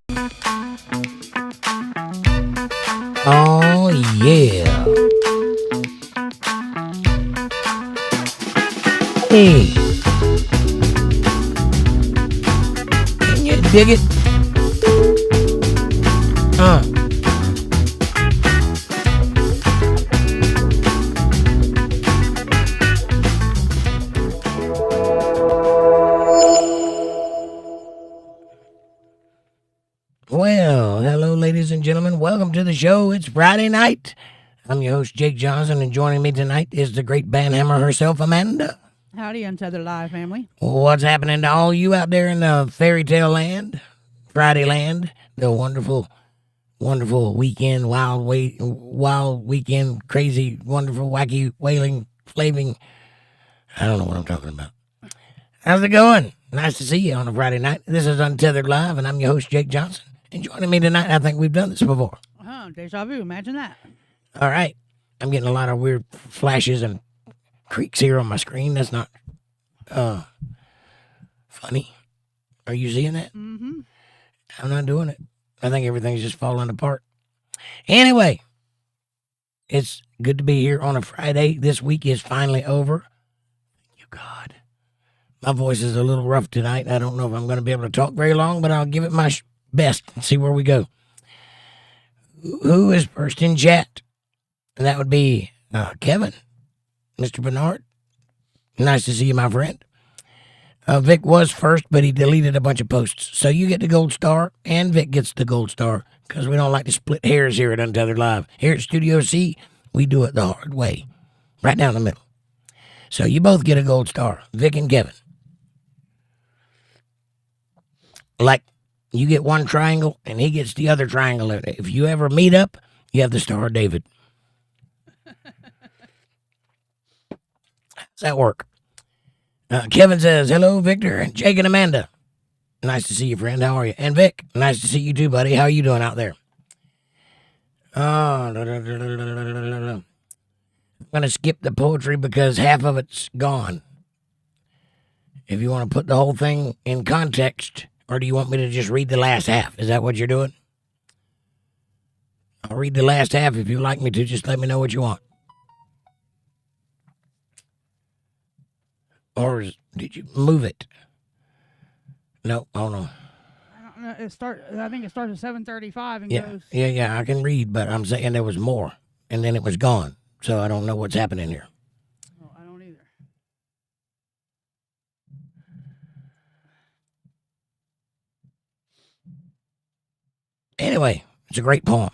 Oh, yeah. Hey. Can you dig it? Well, hello, ladies and gentlemen. Welcome to the show. It's Friday night. I'm your host, Jake Johnson, and joining me tonight is the great bandhammer herself, Amanda. Howdy, UntetheredLive family. What's happening to all you out there in the fairy tale land, Friday land, the wonderful, wonderful weekend, wild weekend, crazy, wonderful, wacky, wailing, flaving. I don't know what I'm talking about. How's it going? Nice to see you on a Friday night. This is Untethered Live, and I'm your host, Jake Johnson. And joining me tonight, I think we've done this before. Oh, deja vu. Imagine that. All right. I'm getting a lot of weird flashes and creaks here on my screen. That's not funny. Are you seeing that? Mm-hmm. I'm not doing it. I think everything's just falling apart. Anyway, it's good to be here on a Friday. This week is finally over. Thank you, God. My voice is a little rough tonight. I don't know if I'm going to be able to talk very long, but I'll give it my best and see where we go. Who is first in chat? And that would be Kevin. Mr. Bernard. Nice to see you, my friend. Vic was first, but he deleted a bunch of posts. So you get the gold star, and Vic gets the gold star, because we don't like to split hairs here at Untethered Live. Here at Studio C, we do it the hard way, right down the middle. So you both get a gold star, Vic and Kevin. Like, you get one triangle, and he gets the other triangle. If you ever meet up, you have the Star of David. How's that work? Kevin says, hello, Victor, and Jake and Amanda. Nice to see you, friend. How are you? And Vic, nice to see you too, buddy. How are you doing out there? I'm going to skip the poetry because half of it's gone. If you want to put the whole thing in context, or do you want me to just read the last half? Is that what you're doing? I'll read the last half if you like me to. Just let me know what you want. Or did you move it? No, hold on. I don't know. I think it starts at 7:35 and goes. Yeah. I can read, but I'm saying there was more, and then it was gone. So I don't know what's happening here. Oh, I don't either. Anyway, it's a great poem.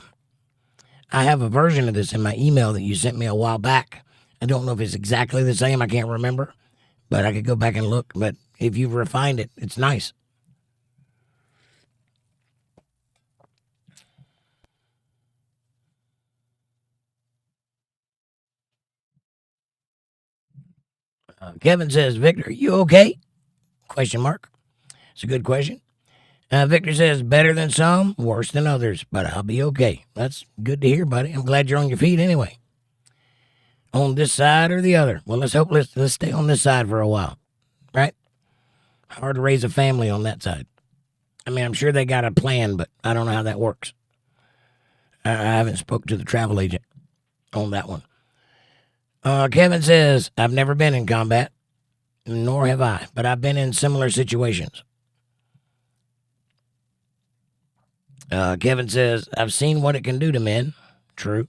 I have a version of this in my email that you sent me a while back. I don't know if it's exactly the same. I can't remember. But I could go back and look. But if you've refined it, it's nice. Kevin says, Victor, you okay? Question mark. It's a good question. Victor says, better than some, worse than others, but I'll be okay. That's good to hear, buddy. I'm glad you're on your feet anyway. On this side or the other? Well, let's stay on this side for a while. Right? Hard to raise a family on that side. I mean, I'm sure they got a plan, but I don't know how that works. I haven't spoke to the travel agent on that one. Kevin says, I've never been in combat, nor have I, but I've been in similar situations. Kevin says, I've seen what it can do to men. True.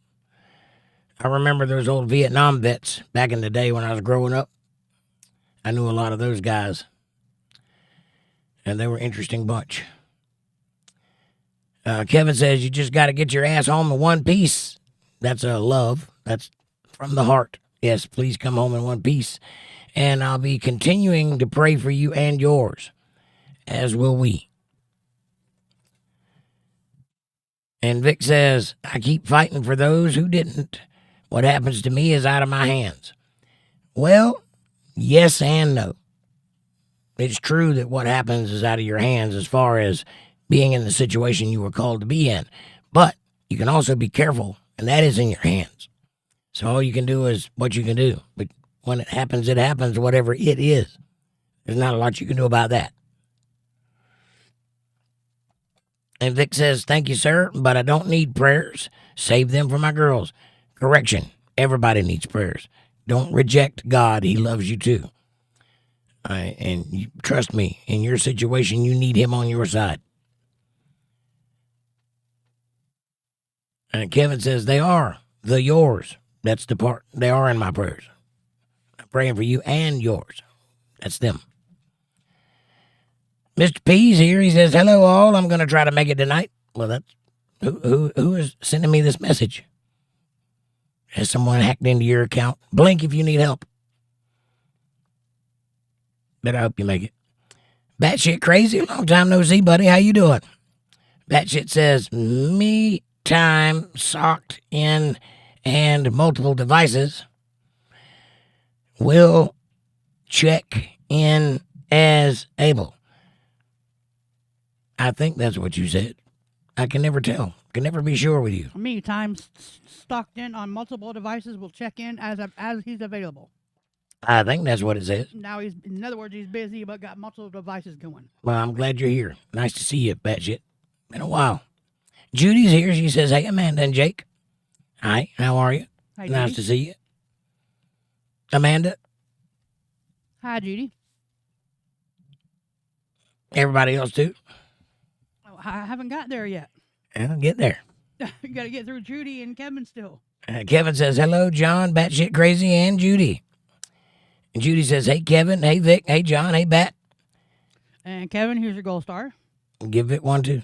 I remember those old Vietnam vets back in the day when I was growing up. I knew a lot of those guys, and they were an interesting bunch. Kevin says, you just got to get your ass home in one piece. That's a love. That's from the heart. Yes, please come home in one piece. And I'll be continuing to pray for you and yours, as will we. And Vic says, I keep fighting for those who didn't. What happens to me is out of my hands. Well, yes and no. It's true that what happens is out of your hands as far as being in the situation you were called to be in. But you can also be careful, and that is in your hands. So all you can do is what you can do. But when it happens, whatever it is. There's not a lot you can do about that. And Vic says, thank you, sir, but I don't need prayers. Save them for my girls. Correction. Everybody needs prayers. Don't reject God. He loves you too. And you, trust me, in your situation, you need him on your side. And Kevin says, they are the yours. That's the part. They are in my prayers. I'm praying for you and yours. That's them. Mr. P's here. He says, hello, all. I'm going to try to make it tonight. Well, that's who is sending me this message? Has someone hacked into your account? Blink if you need help. But I hope you make it. Batshit crazy. Long time no see, buddy. How you doing? Batshit says, me time socked in and multiple devices will check in as able. I think that's what you said. I can never tell. Can never be sure with you. Me time stocked in on multiple devices will check in as he's available. I think that's what it says. Now in other words, he's busy but got multiple devices going. Well, I'm glad you're here. Nice to see you, Batshit. Been a while. Judy's here. She says, hey, Amanda and Jake. Hi, how are you? Hi, Nice Judy. to see you. Amanda, Hi, Judy. everybody else too? Oh, I haven't got there yet. I'll get there. You got to get through Judy and Kevin still. Kevin says, hello, John, Batshit Crazy, and Judy. And Judy says, hey, Kevin, hey, Vic, hey, John, hey, Bat. And Kevin, here's your gold star. Give Vic one, too.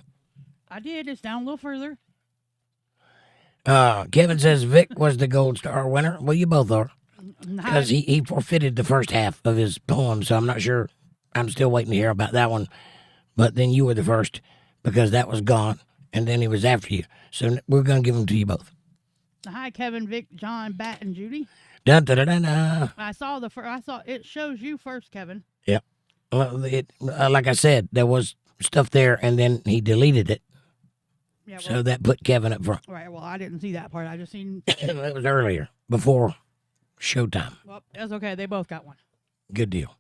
I did. It's down a little further. Kevin says Vic was the gold star winner. Well, you both are. Because Hi. he forfeited the first half of his poem, so I'm not sure. I'm still waiting to hear about that one. But then you were the first because that was gone, and then he was after you. So we're going to give them to you both. Hi, Kevin, Vic, John, Bat, and Judy. Dun, dun, dun, dun, dun. I saw it shows you first, Kevin. Yep. Well, like I said, there was stuff there, and then he deleted it. Yeah. Well, So that put Kevin up front. right. Well, I didn't see that part. I just seen. It was earlier, before showtime. Well, that's okay. They both got one. Good deal.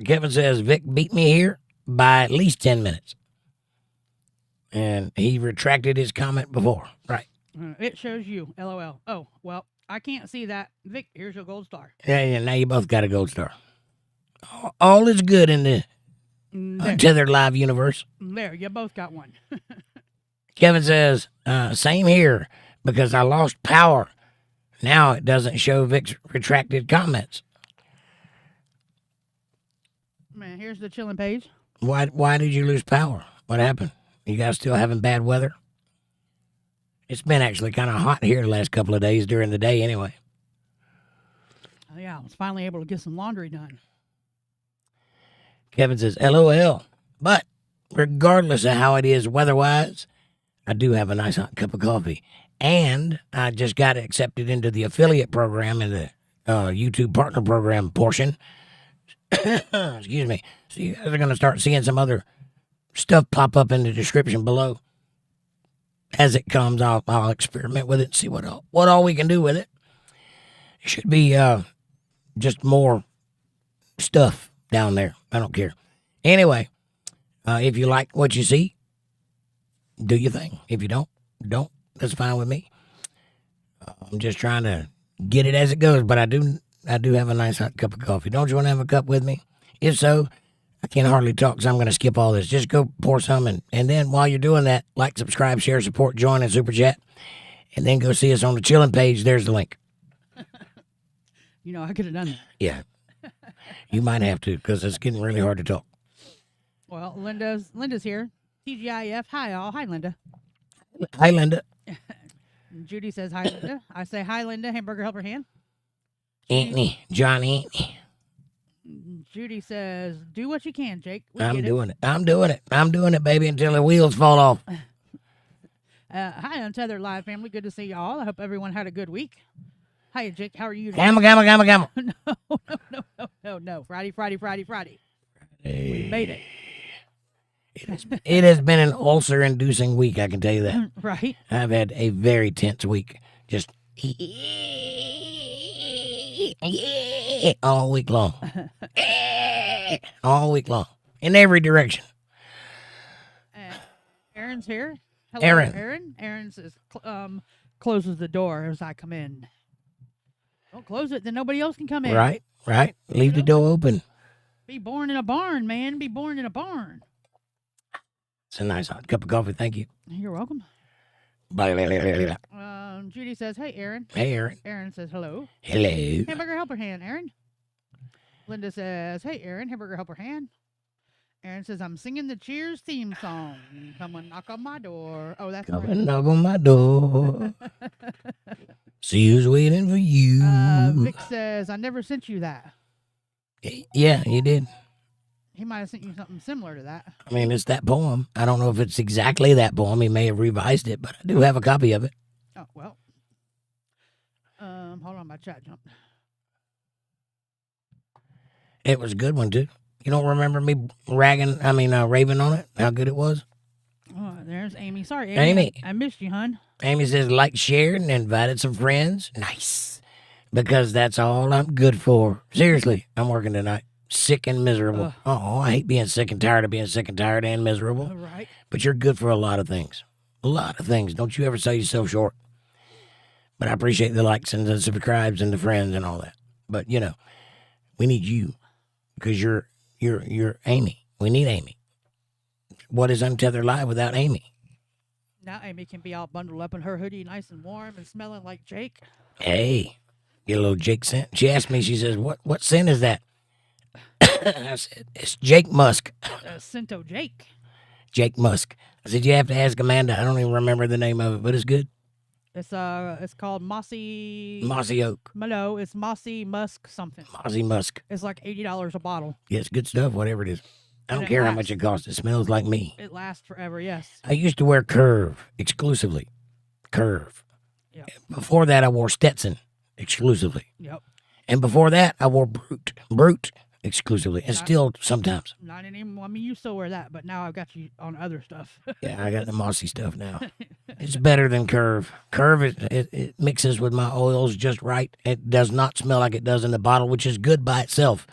Kevin says, Vic beat me here by at least 10 minutes. And he retracted his comment before. Right. It shows you. LOL. Oh, well, I can't see that. Vic, here's your gold star. Yeah, now you both got a gold star. All is good in the There, Untethered Live universe. there, you both got one. Kevin says, same here, because I lost power. Now it doesn't show Vic's retracted comments. Man, here's the chilling page. Why did you lose power? What happened? You guys still having bad weather? It's been actually kind of hot here the last couple of days during the day anyway. Oh, yeah, I was finally able to get some laundry done. Kevin says, LOL. But regardless of how it is weather-wise, I do have a nice hot cup of coffee. And I just got accepted into the affiliate program in the YouTube partner program portion. Excuse me. So you guys are going to start seeing some other stuff pop up in the description below. As it comes, I'll experiment with it and see what all we can do with it. It should be just more stuff down there. I don't care. Anyway, if you like what you see, do your thing. If you don't. That's fine with me. I'm just trying to get it as it goes, but I do have a nice hot cup of coffee. Don't you want to have a cup with me? If so, I can't hardly talk, so I'm going to skip all this. Just go pour some, and then while you're doing that, like, subscribe, share, support, join, and super chat, and then go see us on the chilling page. There's the link. You know, I could have done that. Yeah. You might have to, because it's getting really hard to talk. Well, Linda's here. TGIF. Hi, all. Hi, Linda. Hi, Linda. Judy says hi, Linda. I say hi, Linda. Hamburger helper hand. Anthony, John Anthony. Judy says, do what you can, Jake. We I'm get it. doing it. I'm doing it, baby, until the wheels fall off. Hi, Untethered Live family. Good to see you all. I hope everyone had a good week. Hi, Jake. How are you today? Gamma. No. Friday. We made it. It has been an ulcer-inducing week, I can tell you that. Right? I've had a very tense week. Just all week long. All week long. In every direction. Aaron's here. Hello, Aaron. Aaron. Aaron says, closes the door as I come in. Don't close it, then nobody else can come in. Right. Leave the door open. Be born in a barn, man. Be born in a barn. It's a nice hot cup of coffee. Thank you. You're welcome. Judy says, hey, Aaron. Hey, Aaron. Aaron says, hello. Hello. Hamburger helper hand, Aaron. Linda says, hey, Aaron. Hamburger helper hand. Aaron says, I'm singing the Cheers theme song. Come and knock on my door. Oh, that's Come right. and knock on my door. See who's waiting for you. Vic says, I never sent you that. Yeah, you did. He might have sent you something similar to that. I mean, it's that poem. I don't know if it's exactly that poem. He may have revised it, but I do have a copy of it. Oh, well. Hold on, my chat jumped. It was a good one, too. You don't remember me raving on it? How good it was? Oh, there's Amy. Sorry, Amy. Amy. I missed you, hon. Amy says, like, shared, and invited some friends. Nice. Because that's all I'm good for. Seriously, I'm working tonight. Sick and miserable. Oh, I hate being sick and tired of being sick and tired and miserable. All right. But you're good for a lot of things. A lot of things. Don't you ever sell yourself short. But I appreciate the likes and the subscribes and the friends and all that. But, you know, we need you. Because you're Amy. We need Amy. What is Untethered Live without Amy? Now Amy can be all bundled up in her hoodie, nice and warm and smelling like Jake. Hey, get a little Jake scent. She asked me, she says, what scent is that? I said, it's Jake Musk. Cinto Jake. Jake Musk. I said, you have to ask Amanda. I don't even remember the name of it, but it's good. It's called Mossy Oak. No, it's Mossy Musk something. Mossy Musk. It's like $80 a bottle. Yeah, it's good stuff, whatever it is. I And don't it care how lasts. much it costs. It smells like me. It lasts forever, yes. I used to wear Curve exclusively. Curve. Yep. Before that, I wore Stetson exclusively. Yep. And before that, I wore Brute exclusively. And Not- still sometimes. Not anymore. I mean, you still wear that, but now I've got you on other stuff. Yeah, I got the mossy stuff now. It's better than Curve. Curve, it mixes with my oils just right. It does not smell like it does in the bottle, which is good by itself.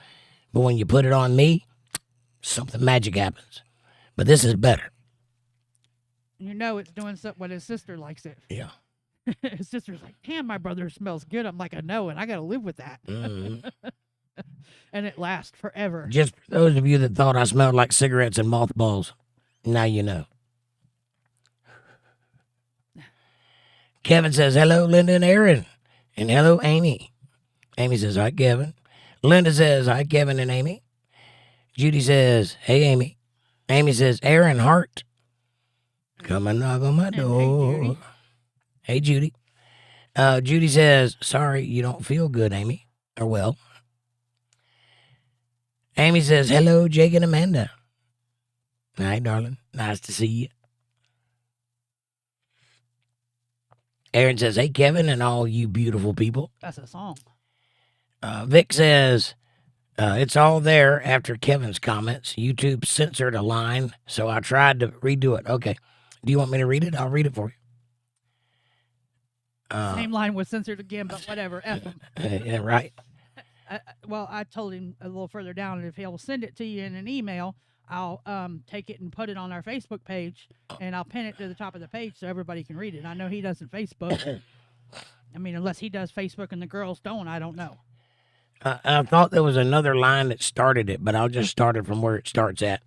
But when you put it on me, something magic happens. But this is better. You know it's doing something when his sister likes it. Yeah. His sister's like, damn, my brother smells good. I'm like, I know, and I got to live with that. Mhm. And it lasts forever. Just for those of you that thought I smelled like cigarettes and mothballs, now you know. Kevin says, hello, Linda and Aaron. And hello, Amy. Amy says, hi, Kevin. Linda says, hi, Kevin and Amy. Judy says, hey, Amy. Amy says, Aaron Hart. Come and knock on my And hey, door. Judy. Hey, Judy. Judy says, sorry, you don't feel good, Amy. Or well. Amy says, hello, Jake and Amanda. Hi, darling. Nice to see you. Aaron says, hey, Kevin and all you beautiful people. That's a song. Vic says, it's all there after Kevin's comments. YouTube censored a line, so I tried to redo it. Okay. Do you want me to read it? I'll read it for you. Same line was censored again, but whatever. F him. Yeah, right. Well, I told him a little further down, and if he'll send it to you in an email, I'll take it and put it on our Facebook page, and I'll pin it to the top of the page so everybody can read it. I know he doesn't Facebook. I mean, unless he does Facebook and the girls don't, I don't know. I thought there was another line that started it, but I'll just start it from where it starts at.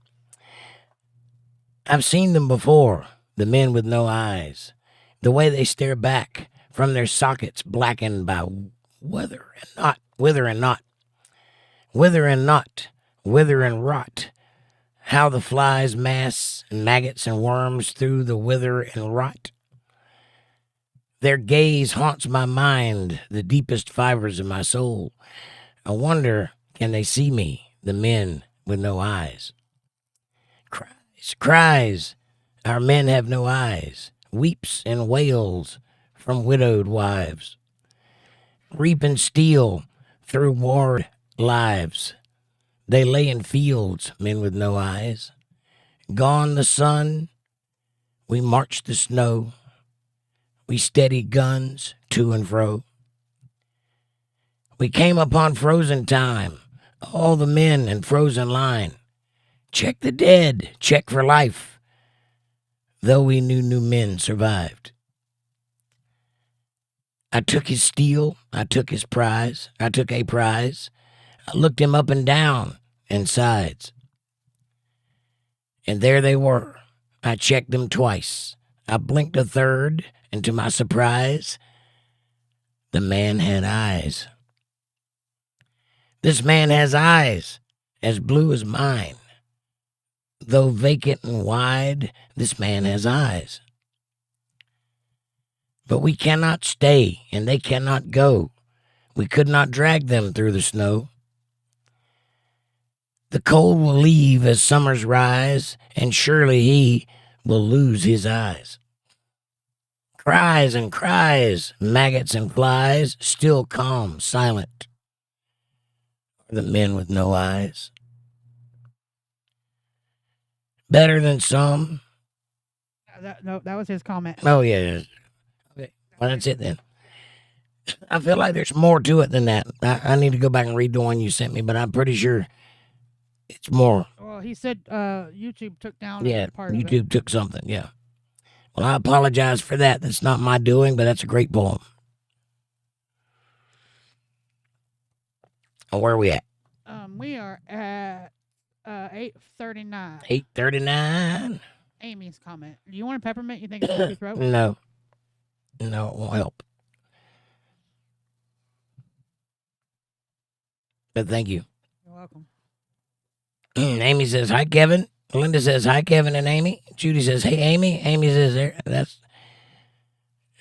I've seen them before, the men with no eyes, the way they stare back from their sockets blackened by wither and rot. How the flies mass and maggots and worms through the wither and rot. Their gaze haunts my mind, the deepest fibers of my soul. I wonder, can they see me, the men with no eyes? Cries, our men have no eyes, weeps and wails from widowed wives. Reap and steal through warred lives. They lay in fields, men with no eyes. Gone the sun, we march the snow. We steady guns to and fro. We came upon frozen time, all the men in frozen line. Check the dead, check for life. though we knew men survived. I took his steel, I took his prize, I took a prize. I looked him up and down and sides. And there they were. I checked them twice. I blinked a third, and to my surprise, the man had eyes. This man has eyes as blue as mine. Though vacant and wide, this man has eyes. But we cannot stay, and they cannot go. We could not drag them through the snow. The cold will leave as summers rise, and surely he will lose his eyes. Cries and cries, maggots and flies, still calm, silent, are the men with no eyes. Better than some. No, that was his comment. Oh, yeah. Okay. Well, that's it then. I feel like there's more to it than that. I need to go back and read the one you sent me, but I'm pretty sure it's more. Well, he said YouTube took down Yeah, part of it. YouTube took something, yeah. Well, I apologize for that. That's not my doing, but that's a great poem. And where are we at? We are at 8:39. 8:39. Amy's comment. Do you want a peppermint? You think it's in your throat? No. No, it won't help. But thank you. You're welcome. Amy says, hi, Kevin. Linda says, hi, Kevin and Amy. Judy says, hey, Amy. Amy says, there. That's.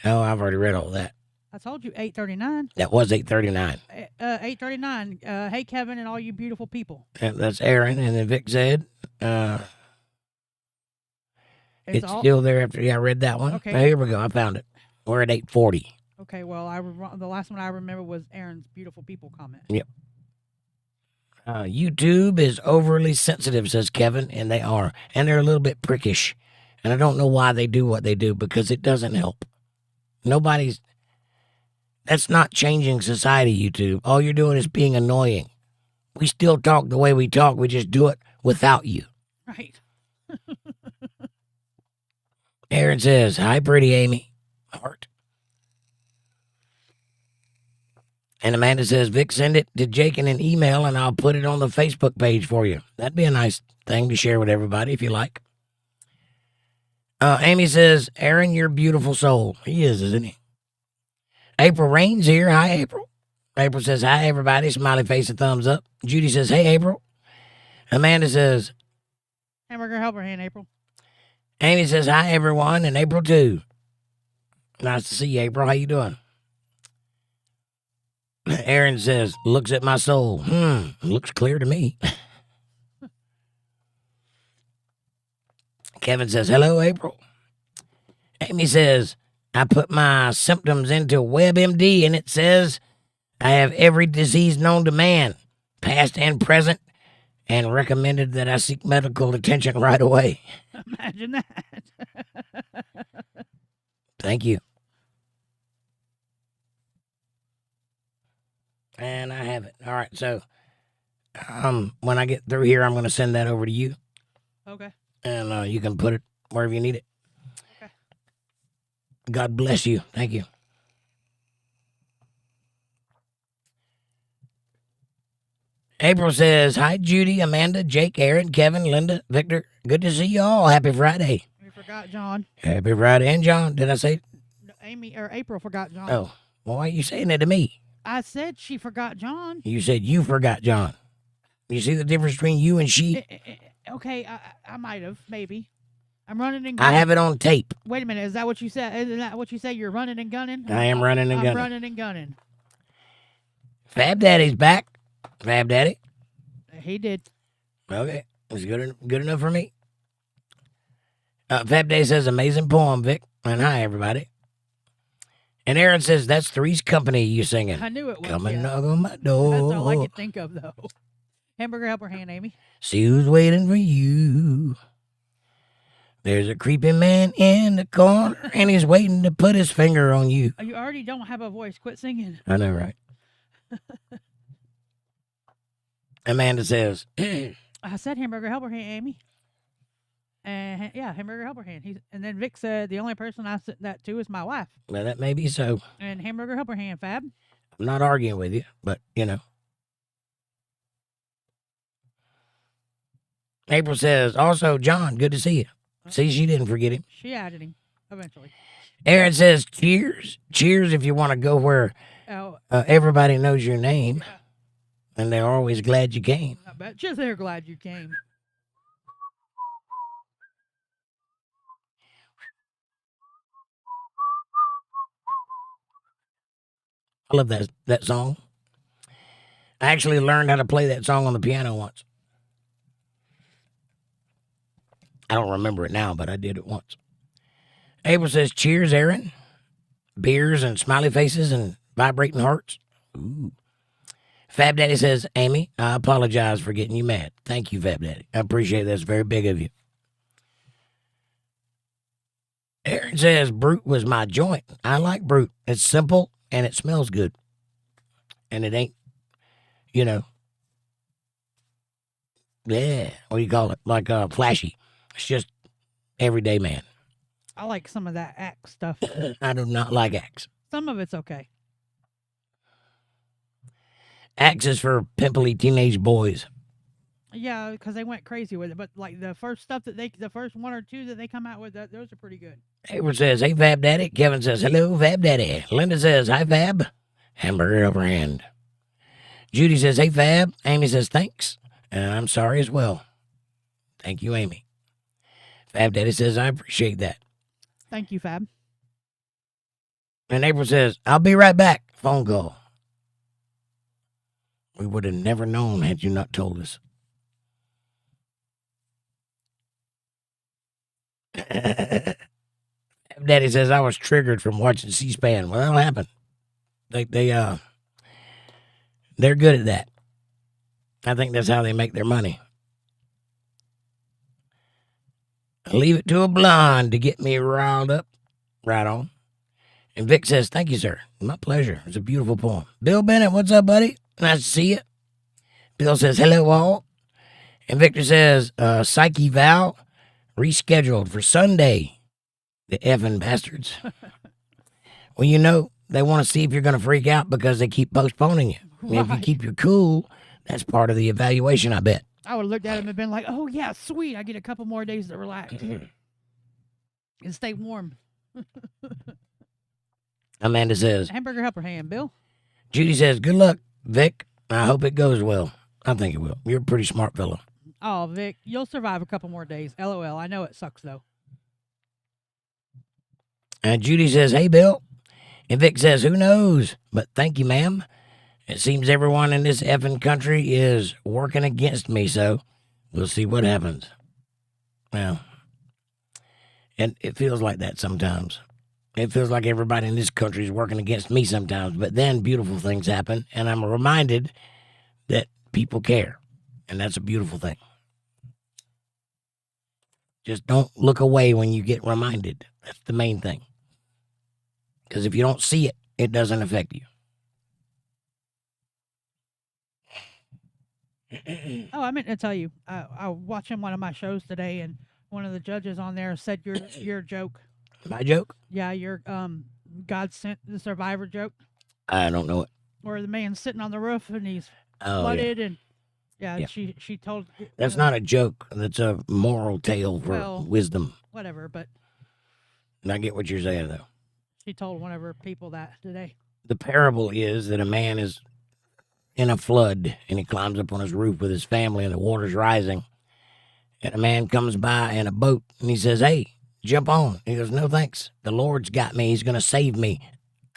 Oh, I've already read all that. I told you 8:39. That was 8:39. 8:39. Hey, Kevin, and all you beautiful people. That's Aaron. And then Vic said, it's all, still there after. Yeah, I read that one. Okay. Oh, here we go. I found it. We're at 8:40. Okay, well, the last one I remember was Aaron's beautiful people comment. Yep. YouTube is overly sensitive, says Kevin, and they are. And they're a little bit prickish. And I don't know why they do what they do, because it doesn't help. That's not changing society, YouTube. All you're doing is being annoying. We still talk the way we talk. We just do it without you. Right. Aaron says, hi, pretty Amy. Heart. And Amanda says, Vic, send it to Jake in an email, and I'll put it on the Facebook page for you. That'd be a nice thing to share with everybody if you like. Amy says, Aaron, you're a beautiful soul. He is, isn't he? April Rain's here. Hi, April. April says, hi, everybody. Smiley face and thumbs up. Judy says, hey, April. Amanda says, Hamburger helper hand, April. Amy says, hi, everyone, and April, too. Nice to see you, April. How you doing? Aaron says, looks at my soul. Looks clear to me. Kevin says, hello, April. Amy says, I put my symptoms into WebMD, and it says I have every disease known to man, past and present, and recommended that I seek medical attention right away. Imagine that. Thank you. And I have it. All right, so when I get through here, I'm going to send that over to you. Okay. And you can put it wherever you need it. Okay. God bless you. Thank you. April says, hi, Judy, Amanda, Jake, Aaron, Kevin, Linda, Victor. Good to see you all. Happy Friday. We forgot John. Happy Friday. And John, did I say? No, April forgot John. Oh, well, why are you saying that to me? I said she forgot John. You said you forgot John. You see the difference between you and she? Okay, I might have, maybe. I'm running and I gunning. have it on tape. Wait a minute, is that what you said? Is that what you say? You're running and gunning? I am running and gunning. I'm running and gunning. Fab Daddy's back. Fab Daddy. He did. Okay, it's good enough for me. Fab Daddy says, amazing poem, Vic. And hi, everybody. And Aaron says, that's Three's Company you singing. I knew it was. Come and yeah. knock on my door. That's all I could think of, though. Hamburger helper hand, Amy. See who's waiting for you. There's a creeping man in the corner, and he's waiting to put his finger on you. You already don't have a voice. Quit singing. I know, right? Amanda says, I said hamburger helper hand, Amy. And yeah, Hamburger Helper Hand. And then Vic said the only person I sent that to is my wife. Well, that may be so. And Hamburger Helper Hand, Fab. I'm not arguing with you, but April says, also, John, good to see you. See, she didn't forget him. She added him eventually. Aaron says, cheers. Cheers if you want to go where everybody knows your name. Yeah. And they're always glad you came. I bet you they're glad you came. I love that song. I actually learned how to play that song on the piano once. I don't remember it now, but I did it once. April says, cheers, Aaron. Beers and smiley faces and vibrating hearts. Ooh. Fab Daddy says, Amy, I apologize for getting you mad. Thank you, Fab Daddy. I appreciate that. It's very big of you. Aaron says, Brute was my joint. I like Brute. It's simple and it smells good. And it ain't, yeah, what do you call it? Like flashy. It's just everyday man. I like some of that Axe stuff. I do not like Axe. Some of it's okay. Axe is for pimply teenage boys. Yeah, because they went crazy with it. But like the first stuff the first one or two that they come out with, those are pretty good. Edward says, hey, Fab Daddy. Kevin says, hello, Fab Daddy. Linda says, hi, Fab. Hamburger Helper Hand. Judy says, hey, Fab. Amy says, thanks. And I'm sorry as well. Thank you, Amy. Fab Daddy says, I appreciate that. Thank you, Fab. And April says, I'll be right back. Phone call. We would have never known had you not told us. Daddy says, I was triggered from watching C-SPAN. Well, that'll happen. They're good at that. I think that's how they make their money. Leave it to a blonde to get me riled up. Right on. And Vic says, thank you, sir. My pleasure. It's a beautiful poem. Bill Bennett, what's up, buddy? Nice to see you. Bill says, hello, all. And Victor says, Psyche Val rescheduled for Sunday. The effing bastards. Well, they want to see if you're going to freak out because they keep postponing you. Right. If you keep your cool, that's part of the evaluation, I bet. I would have looked at him and been like, oh, yeah, sweet. I get a couple more days to relax and stay warm. Amanda says, Hamburger Helper Hand, Bill. Judy says, good luck, Vic. I hope it goes well. I think it will. You're a pretty smart fellow. Oh, Vic, you'll survive a couple more days. LOL. I know it sucks, though. And Judy says, hey, Bill. And Vic says, who knows? But thank you, ma'am. It seems everyone in this effing country is working against me, so we'll see what happens. Well, and it feels like that sometimes. It feels like everybody in this country is working against me sometimes, but then beautiful things happen, and I'm reminded that people care, and that's a beautiful thing. Just don't look away when you get reminded. That's the main thing. Because if you don't see it, it doesn't affect you. Oh, I meant to tell you, I was watching one of my shows today, and one of the judges on there said your joke. My joke? Yeah, your God sent the survivor joke. I don't know it. Where the man's sitting on the roof and he's Oh, flooded, and Yeah. she told. That's not a joke. That's a moral tale for wisdom. Whatever, but I get what you're saying, though. she told one of her people that today. The parable is that a man is in a flood and he climbs up on his roof with his family and the water's rising. And a man comes by in a boat and he says, hey, jump on. He goes, no, thanks. The Lord's got me. He's going to save me.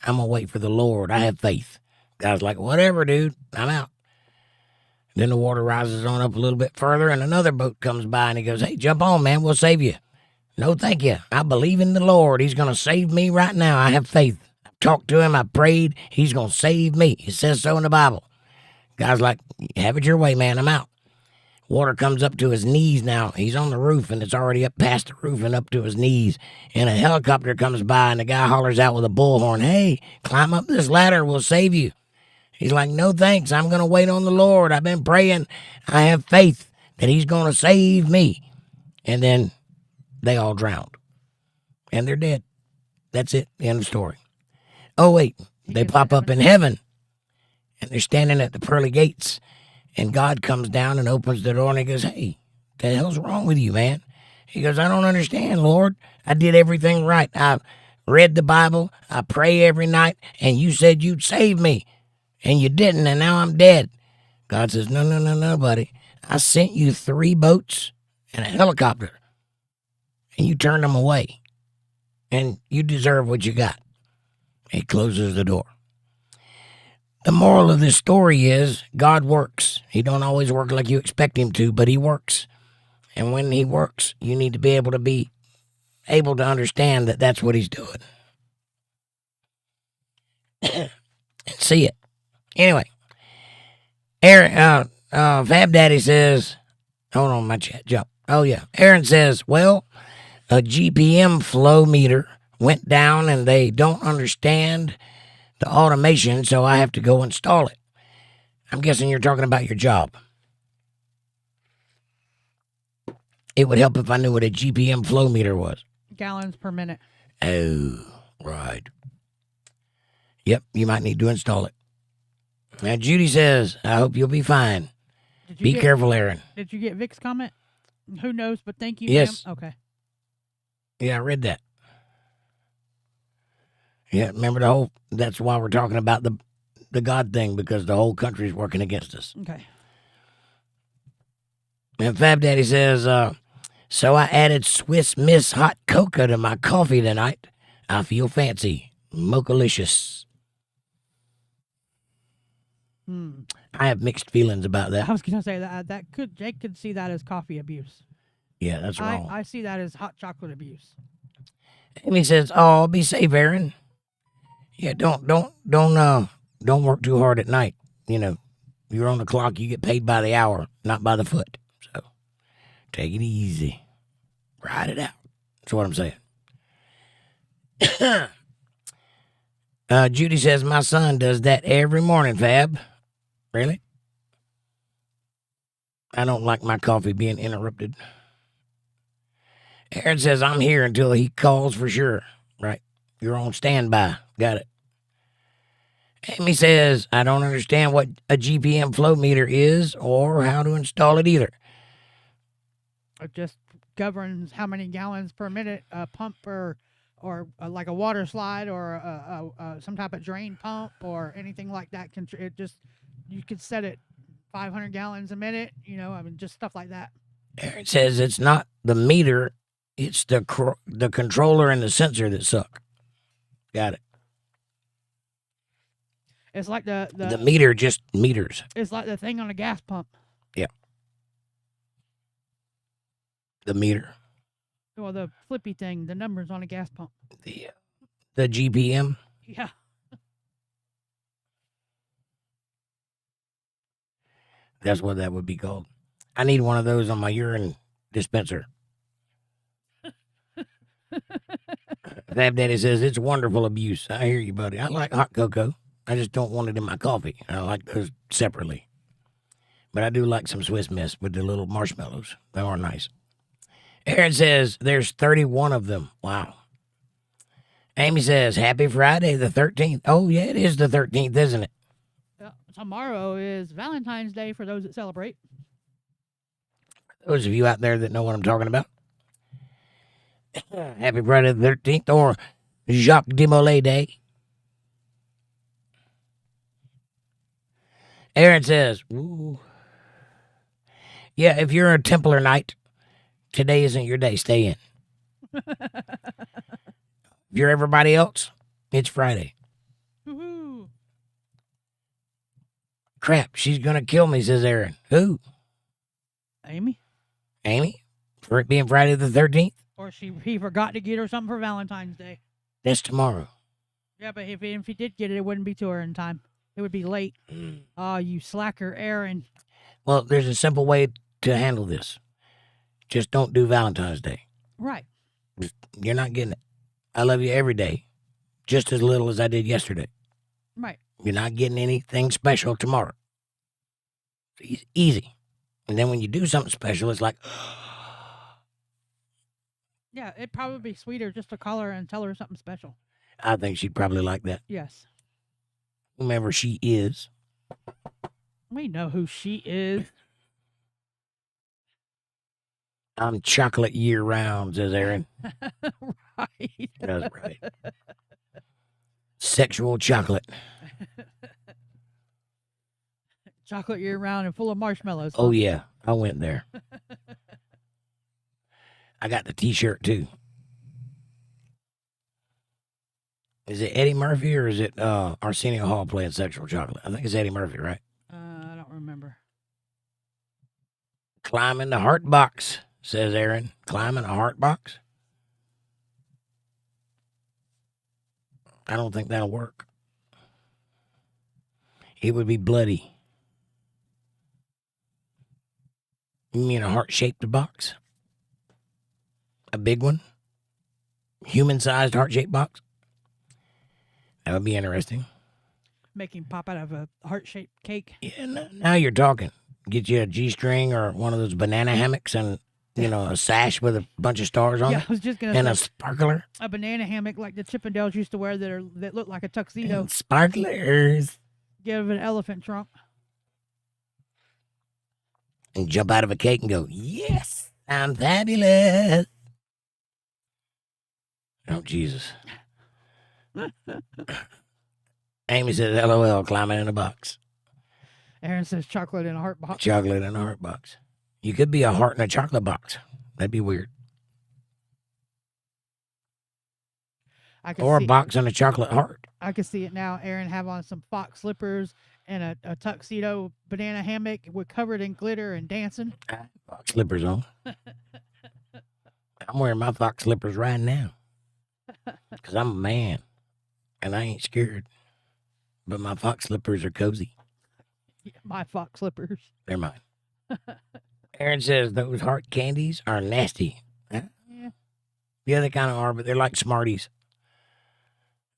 I'm going to wait for the Lord. I have faith. Guy's like, whatever, dude. I'm out. Then the water rises on up a little bit further and another boat comes by and he goes, hey, jump on, man. We'll save you. No, thank you. I believe in the Lord. He's going to save me right now. I have faith. I've talked to him. I prayed. He's going to save me. It says so in the Bible. Guy's like, have it your way, man. I'm out. Water comes up to his knees now. He's on the roof, and it's already up past the roof and up to his knees. And a helicopter comes by, and the guy hollers out with a bullhorn, hey, climb up this ladder. We'll save you. He's like, no, thanks. I'm going to wait on the Lord. I've been praying. I have faith that he's going to save me. And then they all drowned. And they're dead. That's it. The end of the story. Oh, wait. They pop up in heaven. And they're standing at the pearly gates. And God comes down and opens the door and he goes, hey, what the hell's wrong with you, man? He goes, I don't understand, Lord. I did everything right. I read the Bible. I pray every night. And you said you'd save me. And you didn't. And now I'm dead. God says, no, buddy. I sent you 3 boats and a helicopter. And you turned them away. And you deserve what you got. He closes the door. The moral of this story is God works. He don't always work like you expect him to, but he works. And when he works, you need to be able to understand that that's what he's doing. And see it. Anyway, Aaron, Fab Daddy says, hold on, my chat jumped. Oh yeah, Aaron says, well, a GPM flow meter went down and they don't understand the automation, so I have to go install it. I'm guessing you're talking about your job. It would help if I knew what a GPM flow meter was. Gallons per minute. Oh, right. Yep, you might need to install it. Now, Judy says, I hope you'll be fine. Be careful, Aaron. Did you get Vic's comment? Who knows, but thank you. Yes. Ma'am. Okay. Yeah, I read that. Yeah, remember that's why we're talking about the God thing, because the whole country's working against us. Okay. And Fab Daddy says, so I added Swiss Miss hot cocoa to my coffee tonight. I feel fancy. Mochalicious. I have mixed feelings about that. I was going to say that Jake could see that as coffee abuse. Yeah, that's wrong. I see that as hot chocolate abuse. Amy says, oh, be safe, Aaron. Yeah, don't work too hard at night. You know, you're on the clock, you get paid by the hour, not by the foot. So take it easy. Ride it out. That's what I'm saying. Judy says, my son does that every morning, Fab. Really? I don't like my coffee being interrupted. Aaron says, I'm here until he calls for sure. Right. You're on standby. Got it. Amy says, I don't understand what a GPM flow meter is or how to install it either. It just governs how many gallons per minute a pump or like a water slide or some type of drain pump or anything like that. You could set it 500 gallons a minute, just stuff like that. Aaron says it's not the meter, it's the controller and the sensor that suck. Got it. It's like the meter just meters. It's like the thing on a gas pump. Yeah. The meter. Well, the flippy thing, the numbers on a gas pump. The GPM. Yeah. That's what that would be called. I need one of those on my urine dispenser. Fab Daddy says, it's wonderful abuse. I hear you, buddy. I like hot cocoa. I just don't want it in my coffee. I like those separately. But I do like some Swiss Miss with the little marshmallows. They are nice. Aaron says, there's 31 of them. Wow. Amy says, happy Friday the 13th. Oh, yeah, it is the 13th, isn't it? Tomorrow is Valentine's Day for those that celebrate. Those of you out there that know what I'm talking about. Happy Friday the 13th or Jacques Demolay Day. Aaron says, ooh. Yeah, if you're a Templar Knight, today isn't your day. Stay in. If you're everybody else, it's Friday. Woohoo. Crap, she's going to kill me, says Aaron. Who? Amy? Amy? For it being Friday the 13th? Or he forgot to get her something for Valentine's Day. That's tomorrow. Yeah, but if he did get it, it wouldn't be to her in time. It would be late. Oh, you slacker, Aaron. Well, there's a simple way to handle this. Just don't do Valentine's Day. Right. You're not getting it. I love you every day, just as little as I did yesterday. Right. You're not getting anything special tomorrow. It's easy. And then when you do something special, it's like, Yeah, it'd probably be sweeter just to call her and tell her something special. I think she'd probably like that. Yes. Whomever she is. We know who she is. I'm chocolate year round, says Aaron. Right. That's right. Sexual chocolate. Chocolate year round and full of marshmallows. Oh, yeah. I went there. I got the t-shirt, too. Is it Eddie Murphy or is it Arsenio Hall playing Sexual Chocolate? I think it's Eddie Murphy, right? I don't remember. Climbing the heart box, says Aaron. Climbing a heart box? I don't think that'll work. It would be bloody. You mean a heart-shaped box? A big one? Human-sized heart-shaped box? That would be interesting. Making pop out of a heart-shaped cake. Yeah, now you're talking. Get you a G-string or one of those banana hammocks and, a sash with a bunch of stars on Yeah, it. I was just going to And say. a sparkler. A banana hammock like the Chippendales used to wear that look like a tuxedo. And sparklers. Give an elephant trunk. And jump out of a cake and go, yes, I'm fabulous. Oh, Jesus. Amy says, LOL, climbing in a box. Aaron says chocolate in a heart box. Chocolate in a heart box. You could be a heart in a chocolate box. That'd be weird. Or a box in a chocolate heart. I can see it now. Aaron have on some fox slippers and a tuxedo banana hammock with covered in glitter and dancing. Fox slippers on. I'm wearing my fox slippers right now. Because I'm a man. And I ain't scared. But my fox slippers are cozy. Yeah, my fox slippers. They're mine. Aaron says those heart candies are nasty. Huh? Yeah, they kind of are, but they're like Smarties.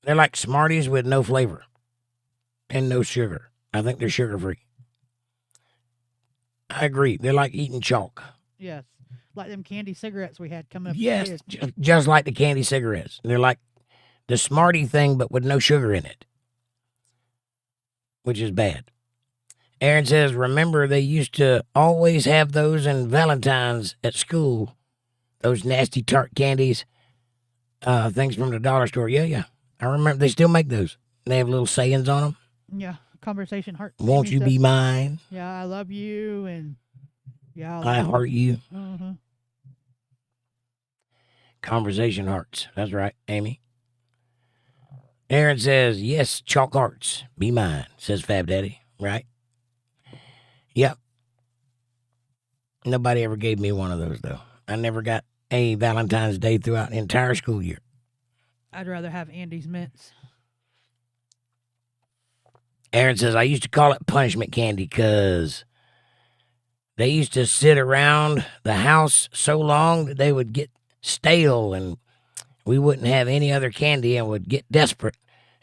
They're like Smarties with no flavor and no sugar. I think they're sugar-free. I agree. They're like eating chalk. Yes. Like them candy cigarettes we had coming up. Yes, just like the candy cigarettes. They're like the Smartie thing, but with no sugar in it, which is bad. Aaron says, remember, they used to always have those in Valentine's at school. Those nasty tart candies, things from the dollar store. Yeah. I remember they still make those. They have little sayings on them. Yeah, conversation heart. Won't you be mine? Yeah, I love you, and yeah, I heart you. Mm-hmm. Conversation hearts. That's right, Amy. Aaron says, yes, chalk hearts. Be mine, says Fab Daddy. Right? Yep. Nobody ever gave me one of those, though. I never got a Valentine's Day throughout the entire school year. I'd rather have Andy's mints. Aaron says, I used to call it punishment candy because they used to sit around the house so long that they would get stale and we wouldn't have any other candy and would get desperate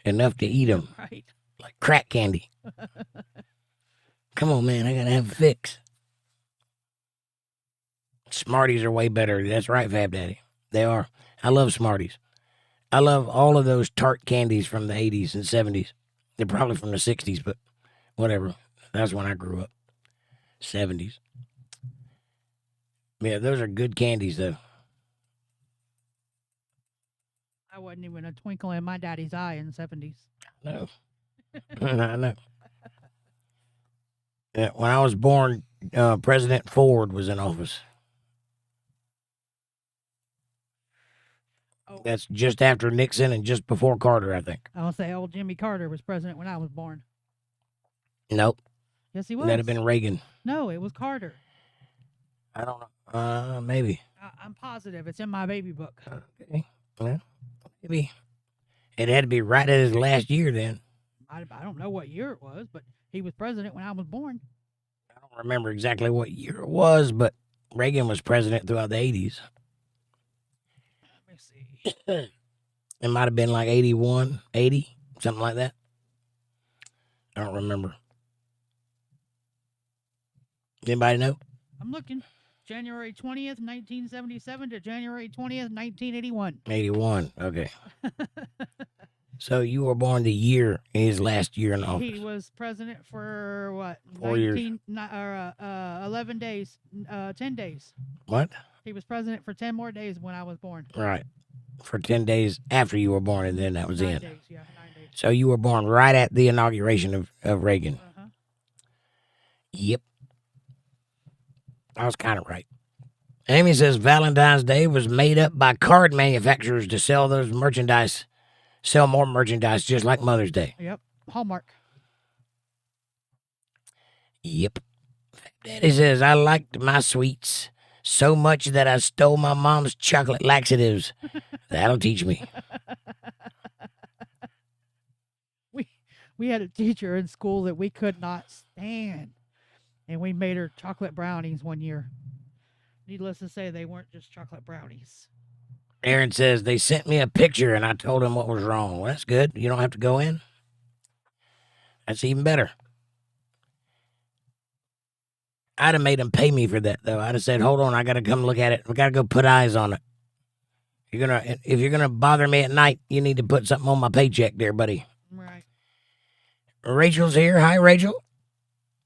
enough to eat them. Right. Like crack candy. Come on, man, I got to have a fix. Smarties are way better. That's right, Fab Daddy. They are. I love Smarties. I love all of those tart candies from the 80s and 70s. They're probably from the 60s, but whatever. That's when I grew up. 70s. Yeah, those are good candies, though. I wasn't even a twinkle in my daddy's eye in the 70s. No. I know. Yeah, when I was born, President Ford was in office. Oh. That's just after Nixon and just before Carter, I think. I'll say old Jimmy Carter was president when I was born. Nope. Yes, he was. That'd have been Reagan. No, it was Carter. I don't know. Maybe. I'm positive. It's in my baby book. Okay. Well, maybe. It had to be right at his last year then. I don't know what year it was, but he was president when I was born. I don't remember exactly what year it was, but Reagan was president throughout the 80s. Let me see. It might have been like 81, 80, something like that. I don't remember. Anybody know? I'm looking. January 20th, 1977 to January 20th, 1981. 81. Okay. So you were born the year in his last year in office. He was president for what? 4 years. 11 days, 10 days. What? He was president for 10 more days when I was born. Right. For 10 days after you were born, and then that was 9 in. days, yeah, 9 days. So you were born right at the inauguration of Reagan. Uh-huh. Yep. I was kind of right. Amy says Valentine's Day was made up by card manufacturers to sell more merchandise, just like Mother's Day. Yep. Hallmark. Yep. Daddy says, I liked my sweets so much that I stole my mom's chocolate laxatives. That'll teach me. We had a teacher in school that we could not stand, and we made her chocolate brownies one year. Needless to say, they weren't just chocolate brownies. Aaron says, they sent me a picture and I told him what was wrong. Well, that's good. You don't have to go in. That's even better. I'd have made him pay me for that, though. I'd have said, hold on, I got to come look at it. We got to go put eyes on it. If you're gonna bother me at night, you need to put something on my paycheck there, buddy. Right. Rachel's here. Hi, Rachel.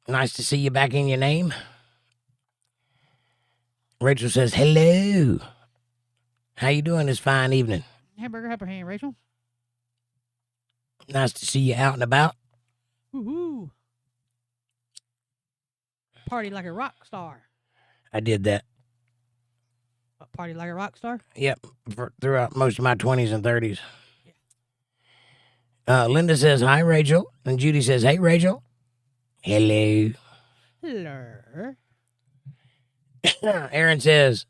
Nice to see you back in your name. Rachel says, hello. How you doing this fine evening? Hamburger Hepper Hand, Rachel. Nice to see you out and about. Woohoo. Party like a rock star. I did that. Party like a rock star? Yep, throughout most of my 20s and 30s. Linda says, hi, Rachel. And Judy says, hey, Rachel. Hello. Hello. Aaron says,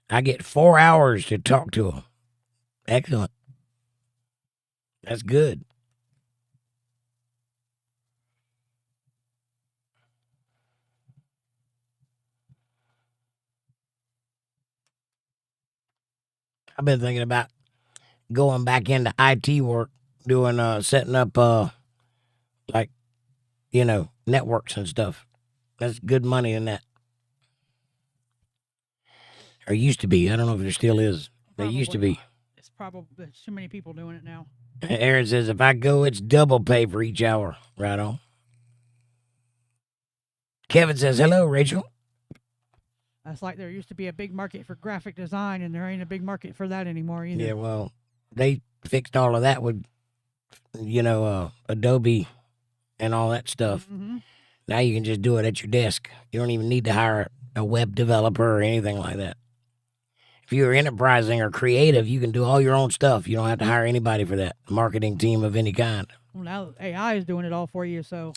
I get 4 hours to talk to him. Excellent. That's good. I've been thinking about going back into IT work, doing setting up networks and stuff. That's good money in that. Or used to be. I don't know if there still is. There used to be. It's probably there's too many people doing it now. Aaron says if I go, it's double pay for each hour. Right on. Kevin says, hello, Rachel. That's like there used to be a big market for graphic design, and there ain't a big market for that anymore either. Yeah, well, they fixed all of that with, Adobe and all that stuff. Mm-hmm. Now you can just do it at your desk. You don't even need to hire a web developer or anything like that. If you're enterprising or creative, you can do all your own stuff. You don't have to hire anybody for that. Marketing team of any kind. Well, now AI is doing it all for you, so.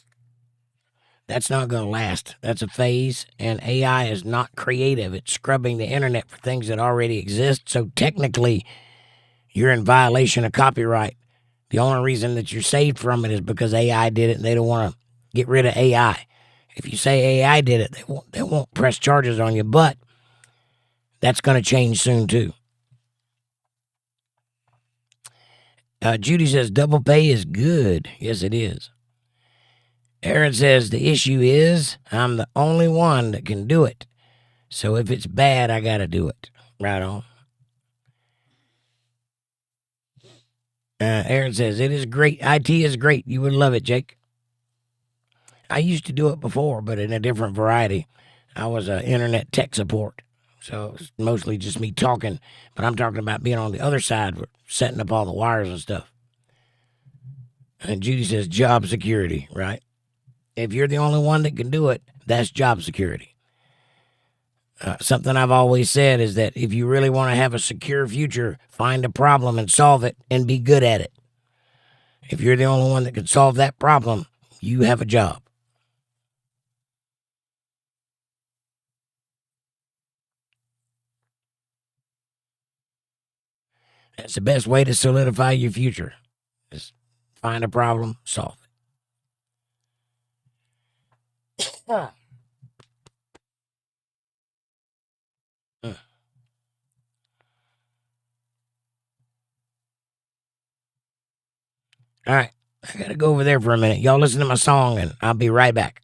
That's not going to last. That's a phase, and AI is not creative. It's scrubbing the internet for things that already exist. So technically, you're in violation of copyright. The only reason that you're saved from it is because AI did it, and they don't want to get rid of AI. If you say AI did it, they won't press charges on you, but that's going to change soon, too. Judy says, double pay is good. Yes, it is. Aaron says, the issue is I'm the only one that can do it. So if it's bad, I got to do it. Right on. Aaron says, it is great. IT is great. You would love it, Jake. I used to do it before, but in a different variety. I was internet tech support. So it's mostly just me talking. But I'm talking about being on the other side, setting up all the wires and stuff. And Judy says, job security, right? If you're the only one that can do it, that's job security. Something I've always said is that if you really want to have a secure future, find a problem and solve it and be good at it. If you're the only one that can solve that problem, you have a job. That's the best way to solidify your future. Is find a problem, solve it. All right, I gotta go over there for a minute. Y'all listen to my song, and I'll be right back.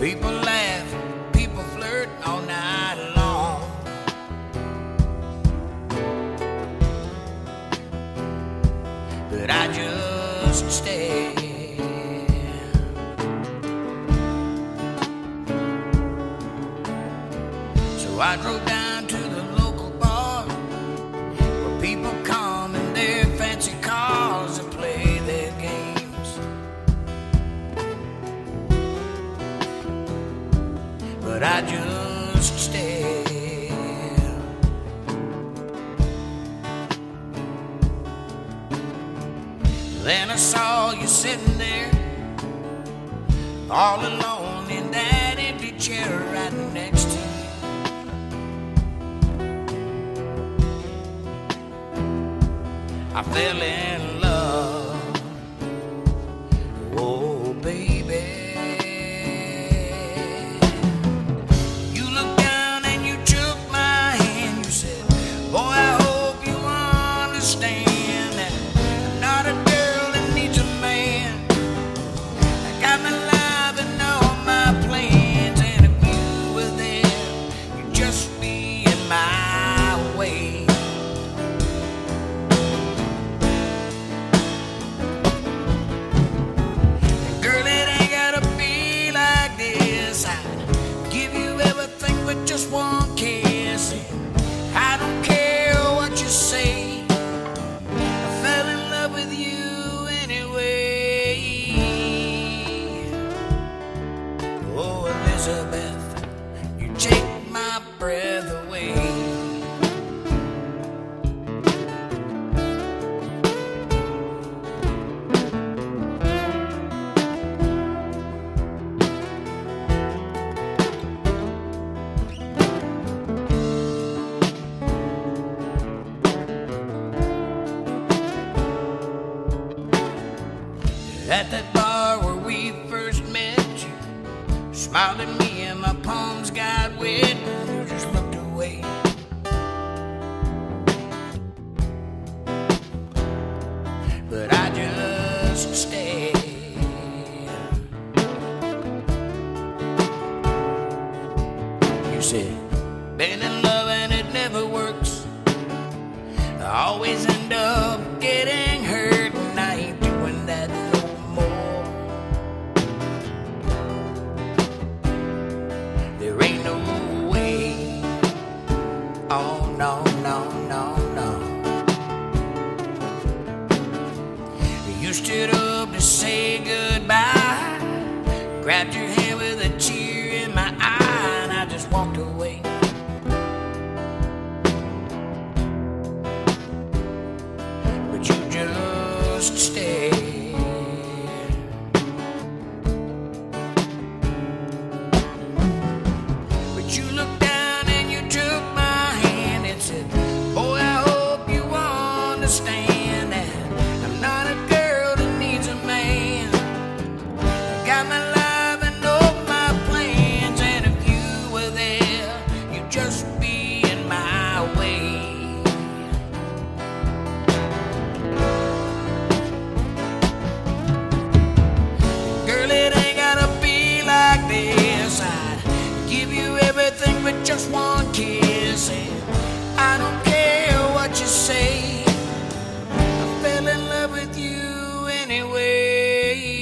People laugh, people flirt all night long. But I just stay. So I drove down to the local bar where people come in their fancy cars to play their games. But I just stay. Then I saw you sitting there all alone in that empty chair right next to you. I fell in love, oh baby. You looked down and you took my hand. You said, boy, I hope you understand that I'm not a girl that needs a man. I got my life and all my plans, and if you were there, you'd just be in my way. With just one kiss, I don't care what you say. I fell in love with you anyway. Oh, Elizabeth, you take my breath away. At that bar where we first met, you smiled at me and my palms got wet, and you just looked away. But I just stayed. You said, been in love and it never works. I always end up getting hurt, and I ain't doing that no more. There ain't no way. Oh no, no, no, no. You stood up to say goodbye, grabbed your hand with a tear in my eye, and I just walked away. But you just stayed. But you looked down and you took my hand and said, boy, I hope you understand that I'm not a girl that needs a man. I got my life and all my plans, and if you were there, you'd just be in my way. Girl, it ain't gotta be like this. I'd give you everything but just one kiss, and I don't care what you say. I fell in love with you anyway.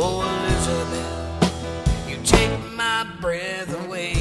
Oh, Elizabeth, you take my breath away.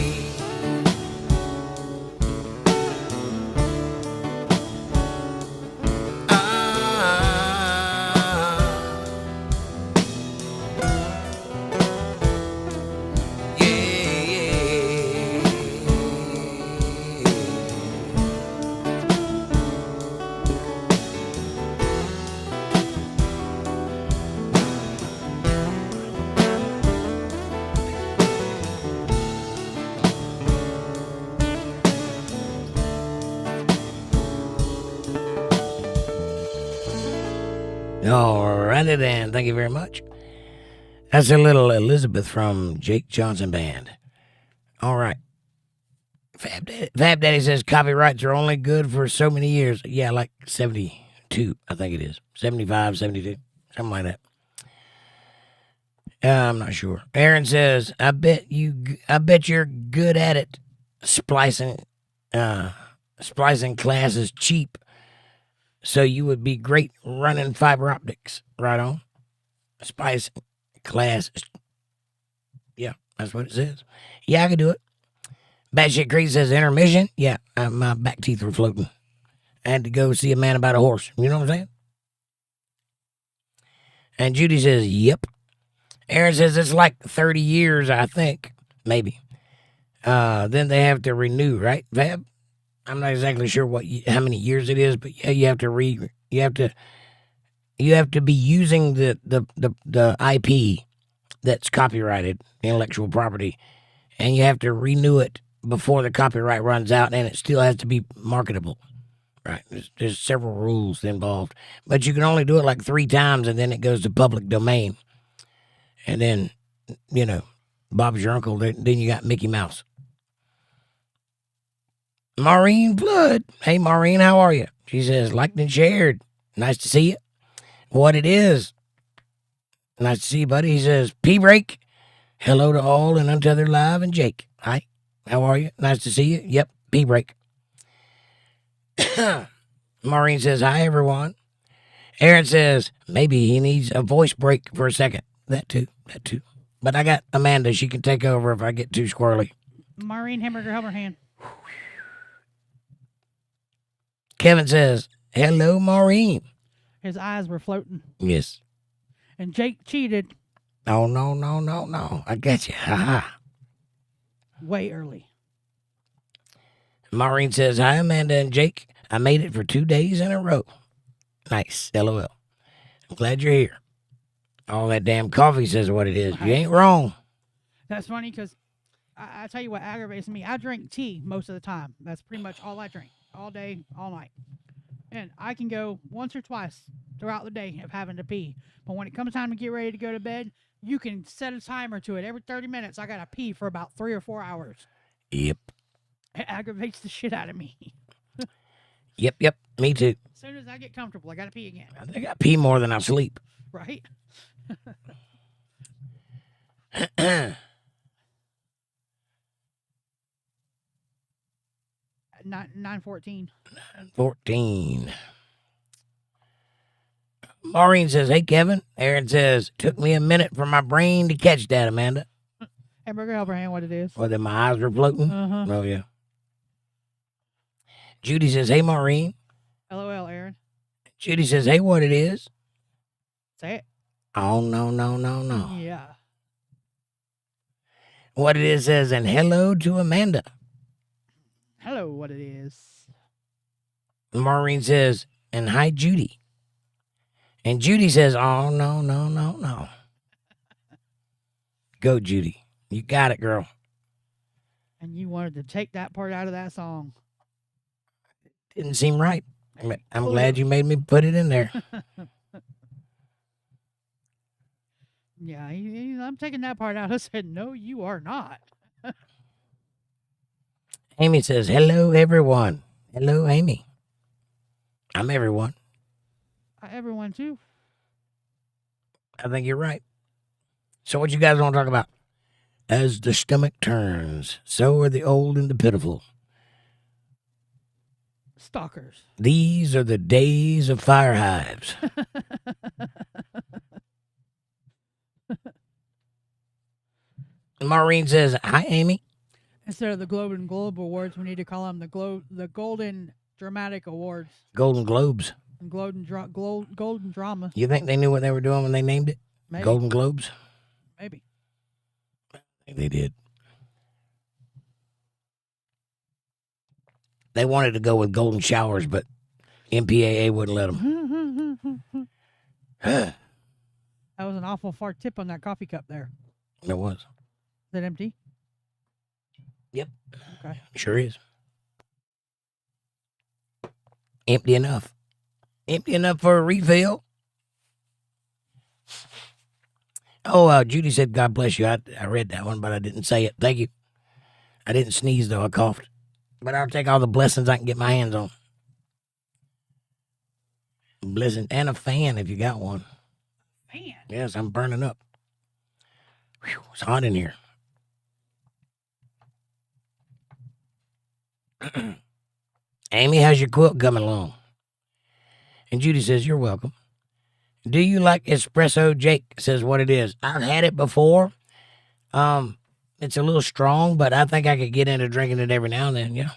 Alrighty then, thank you very much. That's a little Elizabeth from Jake Johnson Band. All right. Fab Daddy says copyrights are only good for so many years. Yeah, like 72, I think it is. 75, 72, something like that. I'm not sure. Aaron says, I bet you're good at it. Splicing class is cheap, so you would be great running fiber optics. Right on. Splicing class. Yeah, that's what it says. Yeah, I could do it. Batshit Crazy says intermission. Yeah, my back teeth were floating. I had to go see a man about a horse. You know what I'm saying? And Judy says, yep. Aaron says it's like 30 years, I think. Maybe. Then they have to renew, right, Fab? I'm not exactly sure how many years it is, but yeah, you have to be using the IP that's copyrighted, intellectual property, and you have to renew it before the copyright runs out, and it still has to be marketable. Right. There's several rules involved, but you can only do it like 3 times, and then it goes to public domain. And then, Bob's your uncle. Then you got Mickey Mouse. Maureen Blood. Hey, Maureen, how are you? She says, liked and shared. Nice to see you. What it is. Nice to see you, buddy. He says, P-break. Hello to all in Untethered Live and Jake. Hi. How are you? Nice to see you. Yep. P-break. Maureen says, hi, everyone. Aaron says, maybe he needs a voice break for a second. That too. But I got Amanda. She can take over if I get too squirrely. Maureen Hamburger Helmerhand. Kevin says, hello, Maureen. His eyes were floating. Yes. And Jake cheated. Oh, no. I got you. Ha-ha. Way early. Maureen says, hi, Amanda and Jake. I made it for 2 days in a row. Nice. LOL. I'm glad you're here. All that damn coffee says what it is. You ain't wrong. That's funny because I tell you what aggravates me. I drink tea most of the time. That's pretty much all I drink. All day, all night. And I can go once or twice throughout the day of having to pee. But when it comes time to get ready to go to bed, you can set a timer to it. Every 30 minutes, I got to pee for about 3 or 4 hours. Yep. It aggravates the shit out of me. Yep. Me too. As soon as I get comfortable, I got to pee again. I think I pee more than I sleep. Right? 9:14. 14. Maureen says, hey, Kevin. Aaron says, took me a minute for my brain to catch that, Amanda. Hamburger Helmerhand, what it is. Whether my eyes were floating? Uh-huh. Oh, yeah. Judy says, hey, Maureen. LOL, Aaron. Judy says, hey, what it is? Say it. Oh, no. Yeah. What it is says, and hello to Amanda. Hello, what it is. Maureen says, and hi, Judy. And Judy says, oh, no. Go, Judy. You got it, girl. And you wanted to take that part out of that song. Didn't seem right. I'm glad you made me put it in there. Yeah, I'm taking that part out. I said, no, you are not. Amy says, hello, everyone. Hello, Amy. I'm everyone. Everyone, too. I think you're right. So what you guys want to talk about? As the stomach turns, so are the old and the pitiful. Stalkers. These are the days of fire hives. Maureen says, hi, Amy. Instead of the Globe Awards, we need to call them the Golden Dramatic Awards. Golden Globes. Golden Drama. You think they knew what they were doing when they named it? Maybe. Golden Globes? Maybe. I think they did. They wanted to go with golden showers, but MPAA wouldn't let them. That was an awful far tip on that coffee cup there. It was. Is it empty? Yep. Okay. Sure is. Empty enough. Empty enough for a refill. Oh, Judy said, God bless you. I read that one, but I didn't say it. Thank you. I didn't sneeze, though. I coughed. But I'll take all the blessings I can get my hands on. Blessings and a fan if you got one. Man. Yes, I'm burning up. Whew, it's hot in here. Amy, how's your quilt coming along? And Judy says, you're welcome. Do you like espresso? Jake says what it is. I've had it before. It's a little strong, but I think I could get into drinking it every now and then, yeah.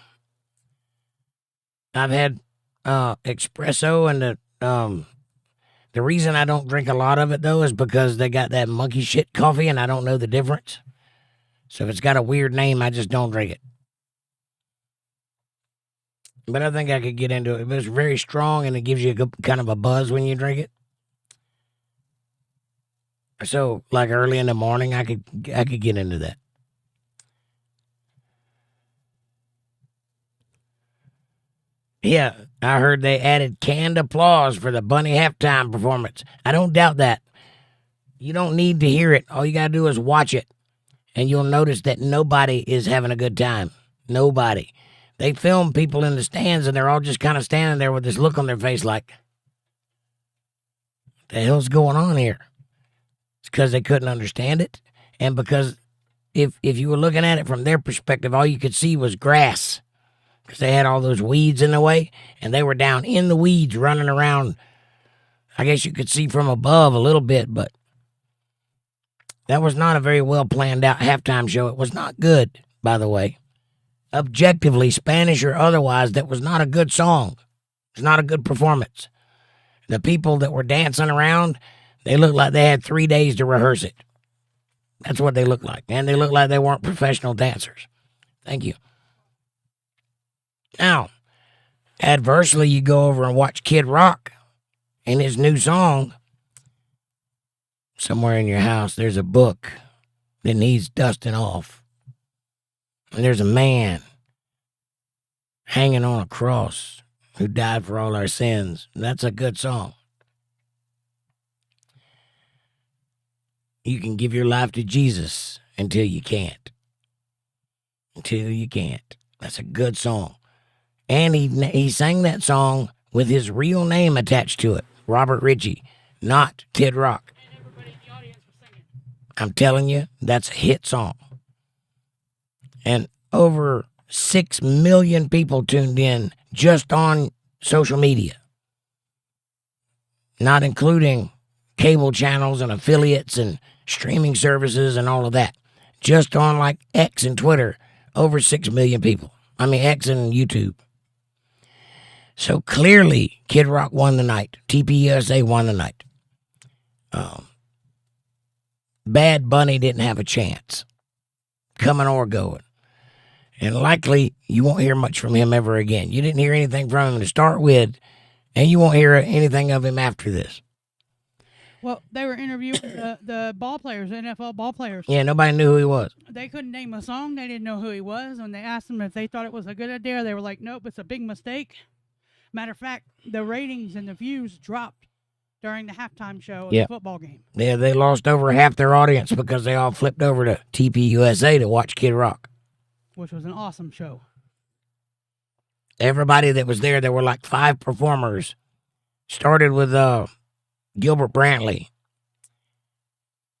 I've had espresso, and the reason I don't drink a lot of it, though, is because they got that monkey shit coffee, and I don't know the difference. So if it's got a weird name, I just don't drink it. But I think I could get into it. But it's very strong, and it gives you kind of a buzz when you drink it. So, like early in the morning, I could get into that. Yeah, I heard they added canned applause for the bunny halftime performance. I don't doubt that. You don't need to hear it. All you got to do is watch it. And you'll notice that nobody is having a good time. Nobody. They film people in the stands, and they're all just kind of standing there with this look on their face like, what the hell's going on here? It's because they couldn't understand it. And because if you were looking at it from their perspective, all you could see was grass. Because they had all those weeds in the way, and they were down in the weeds running around. I guess you could see from above a little bit, but that was not a very well planned out halftime show. It was not good, by the way. Objectively, Spanish or otherwise, that was not a good song. It was not a good performance. The people that were dancing around, they looked like they had 3 days to rehearse it. That's what they looked like. And they looked like they weren't professional dancers. Thank you. Now, adversely, you go over and watch Kid Rock and his new song. Somewhere in your house, there's a book that needs dusting off. And there's a man hanging on a cross who died for all our sins. That's a good song. You can give your life to Jesus until you can't. Until you can't. That's a good song. And he sang that song with his real name attached to it, Robert Ritchie, not Kid Rock. And everybody in the audience was singing. I'm telling you, that's a hit song. And over 6 million people tuned in just on social media, not including cable channels and affiliates and streaming services and all of that. Just on like X and Twitter, over 6 million people. I mean, X and YouTube. So clearly, Kid Rock won the night. tpusa won the night. Bad Bunny didn't have a chance, coming or going. And likely, you won't hear much from him ever again. You didn't hear anything from him to start with, and you won't hear anything of him after this. Well, they were interviewing the ball players, NFL ball players. Yeah, nobody knew who he was. They couldn't name a song. They didn't know who he was. When they asked them if they thought it was a good idea, they were like, nope, it's a big mistake. Matter of fact, the ratings and the views dropped during the halftime show of the football game. Yeah, they lost over half their audience because they all flipped over to tpusa to watch Kid Rock. Which was an awesome show. Everybody that was there were like 5 performers. Started with Gilbert Brantley.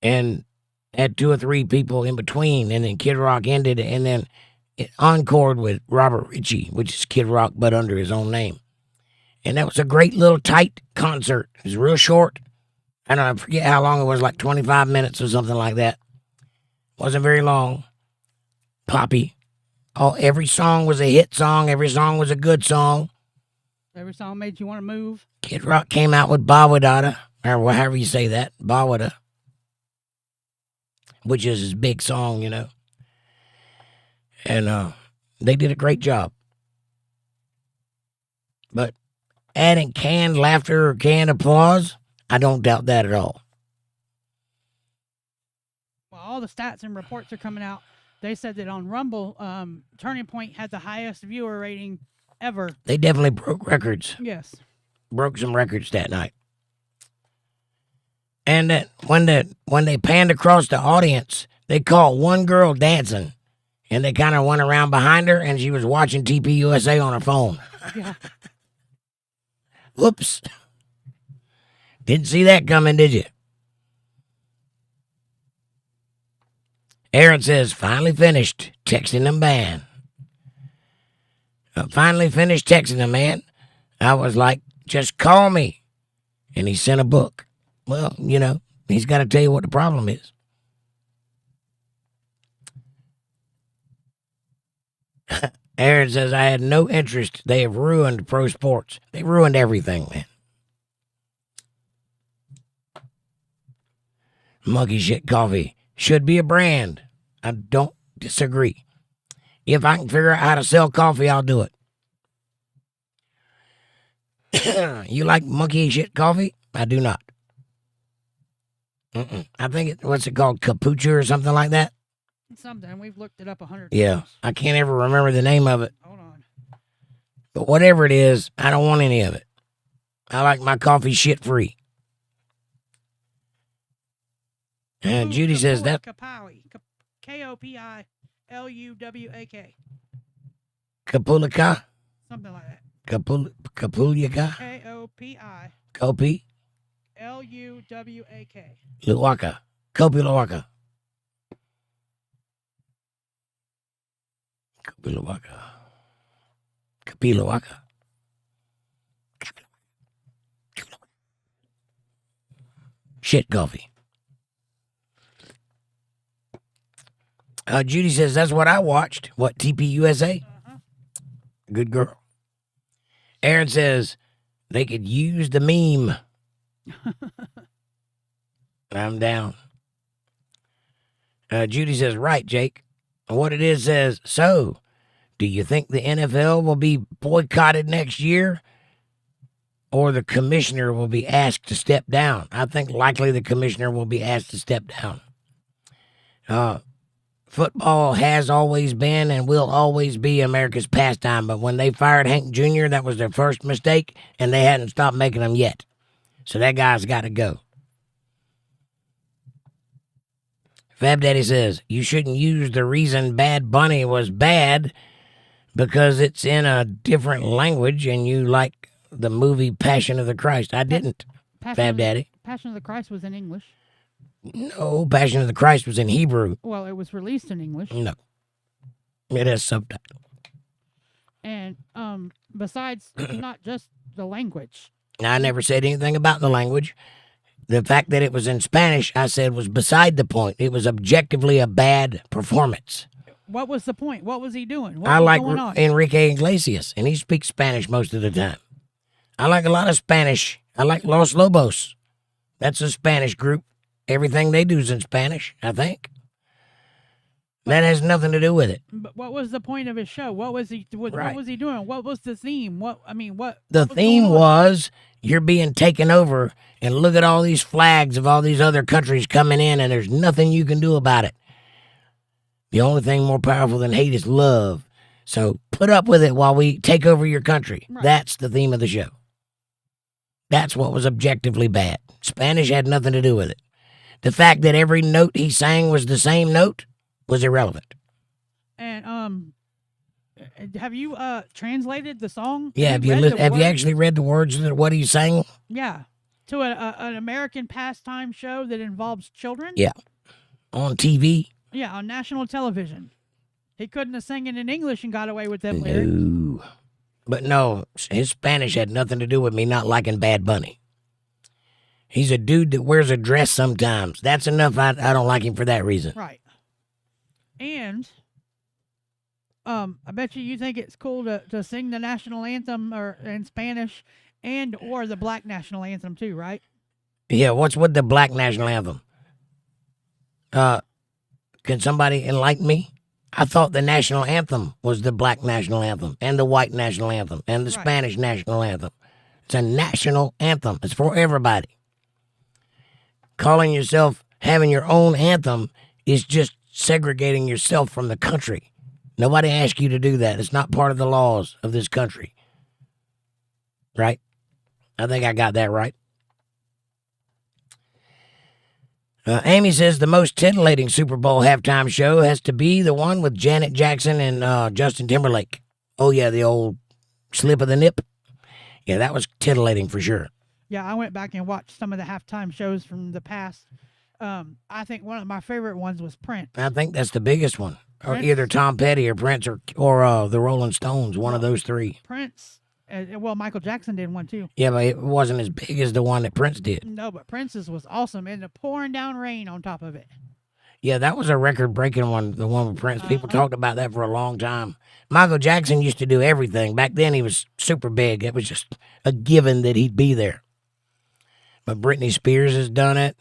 And had 2 or 3 people in between. And then Kid Rock ended. And then it encored with Robert Ritchie, which is Kid Rock, but under his own name. And that was a great little tight concert. It was real short. I forget how long it was, like 25 minutes or something like that. Wasn't very long. Poppy. Every song was a hit song. Every song was a good song. Every song made you want to move. Kid Rock came out with Bawada, or however you say that, Bawada, which is his big song, you know. And they did a great job. But adding canned laughter or canned applause, I don't doubt that at all. Well, all the stats and reports are coming out. They said that on Rumble, Turning Point had the highest viewer rating ever. They definitely broke records. Yes. Broke some records that night. And when they panned across the audience, they caught one girl dancing. And they kind of went around behind her, and she was watching tpusa on her phone. Yeah. Whoops. Didn't see that coming, did you? Aaron says, finally finished texting them, man. Finally finished texting them, man. I was like, just call me. And he sent a book. Well, you know, he's got to tell you what the problem is. Aaron says, I had no interest. They have ruined pro sports. They ruined everything, man. Monkey Shit Coffee should be a brand. I don't disagree. If I can figure out how to sell coffee, I'll do it. You like Monkey Shit Coffee? I do not. I think what's it called? Capucha or something like that? Something. We've looked it up 100 Yeah. times. I can't ever remember the name of it. Hold on. But whatever it is, I don't want any of it. I like my coffee shit free. And Judy says that. Kapowie. K-O-P-I-L-U-W-A-K. Kapulika? Something like that. Kapulika? K-O-P-I. Kopi? L-U-W-A-K. Luwaka. Kopi Luwaka. Kopi Luwaka. Kopi Luwaka. Shit coffee. Judy says, that's what I watched. What, TPUSA? Good girl. Aaron says, they could use the meme. I'm down. Judy says, right, Jake. What it is says, so, do you think the NFL will be boycotted next year? Or the commissioner will be asked to step down? I think likely the commissioner will be asked to step down. Football has always been and will always be America's pastime, but when they fired Hank Jr., that was their first mistake, and they hadn't stopped making them yet. So that guy's got to go. Fab Daddy says, you shouldn't use the reason Bad Bunny was bad because it's in a different language and you like the movie Passion of the Christ. I didn't, Fab Daddy. Passion of the Christ was in English. No, Passion of the Christ was in Hebrew. Well, it was released in English. No. It has subtitles. And besides, not just the language. I never said anything about the language. The fact that it was in Spanish, I said, was beside the point. It was objectively a bad performance. What was the point? What was he doing? What I was like going on? Enrique Iglesias, and he speaks Spanish most of the time. I like a lot of Spanish. I like Los Lobos. That's a Spanish group. Everything they do is in Spanish, I think. That has nothing to do with it. But what was the point of his show? What was he? What was he doing? What was the theme? What the theme was you're being taken over, and look at all these flags of all these other countries coming in, and there's nothing you can do about it. The only thing more powerful than hate is love. So put up with it while we take over your country. Right. That's the theme of the show. That's what was objectively bad. Spanish had nothing to do with it. The fact that every note he sang was the same note was irrelevant. And have you translated the song? Yeah, have you actually read the words of what he sang? Yeah, to an American pastime show that involves children. Yeah, on TV. Yeah, on national television. He couldn't have sang it in English and got away with them lyrics. No, but no, his Spanish had nothing to do with me not liking Bad Bunny. He's a dude that wears a dress sometimes. That's enough. I don't like him for that reason. Right. And I bet you think it's cool to sing the national anthem in Spanish or the black national anthem too, right? Yeah, what's with the black national anthem? Can somebody enlighten me? I thought the national anthem was the black national anthem and the white national anthem and the Spanish national anthem. It's a national anthem. It's for everybody. Calling yourself having your own anthem is just segregating yourself from the country. Nobody asked you to do that. It's not part of the laws of this country. Right? I think I got that right. Amy says the most titillating Super Bowl halftime show has to be the one with Janet Jackson and Justin Timberlake. Oh, yeah, the old slip of the nip. Yeah, that was titillating for sure. Yeah, I went back and watched some of the halftime shows from the past I think one of my favorite ones was Prince. I think that's the biggest one. Or Prince? either Tom Petty or Prince or the Rolling Stones, one of those three. Prince. Well, Michael Jackson did one too. Yeah, but it wasn't as big as the one that Prince did. No, but Prince's was awesome, and the pouring down rain on top of it. Yeah, that was a record-breaking one, the one with Prince. People talked about that for a long time. Michael Jackson used to do everything. Back then, he was super big. It was just a given that he'd be there. But Britney Spears has done it.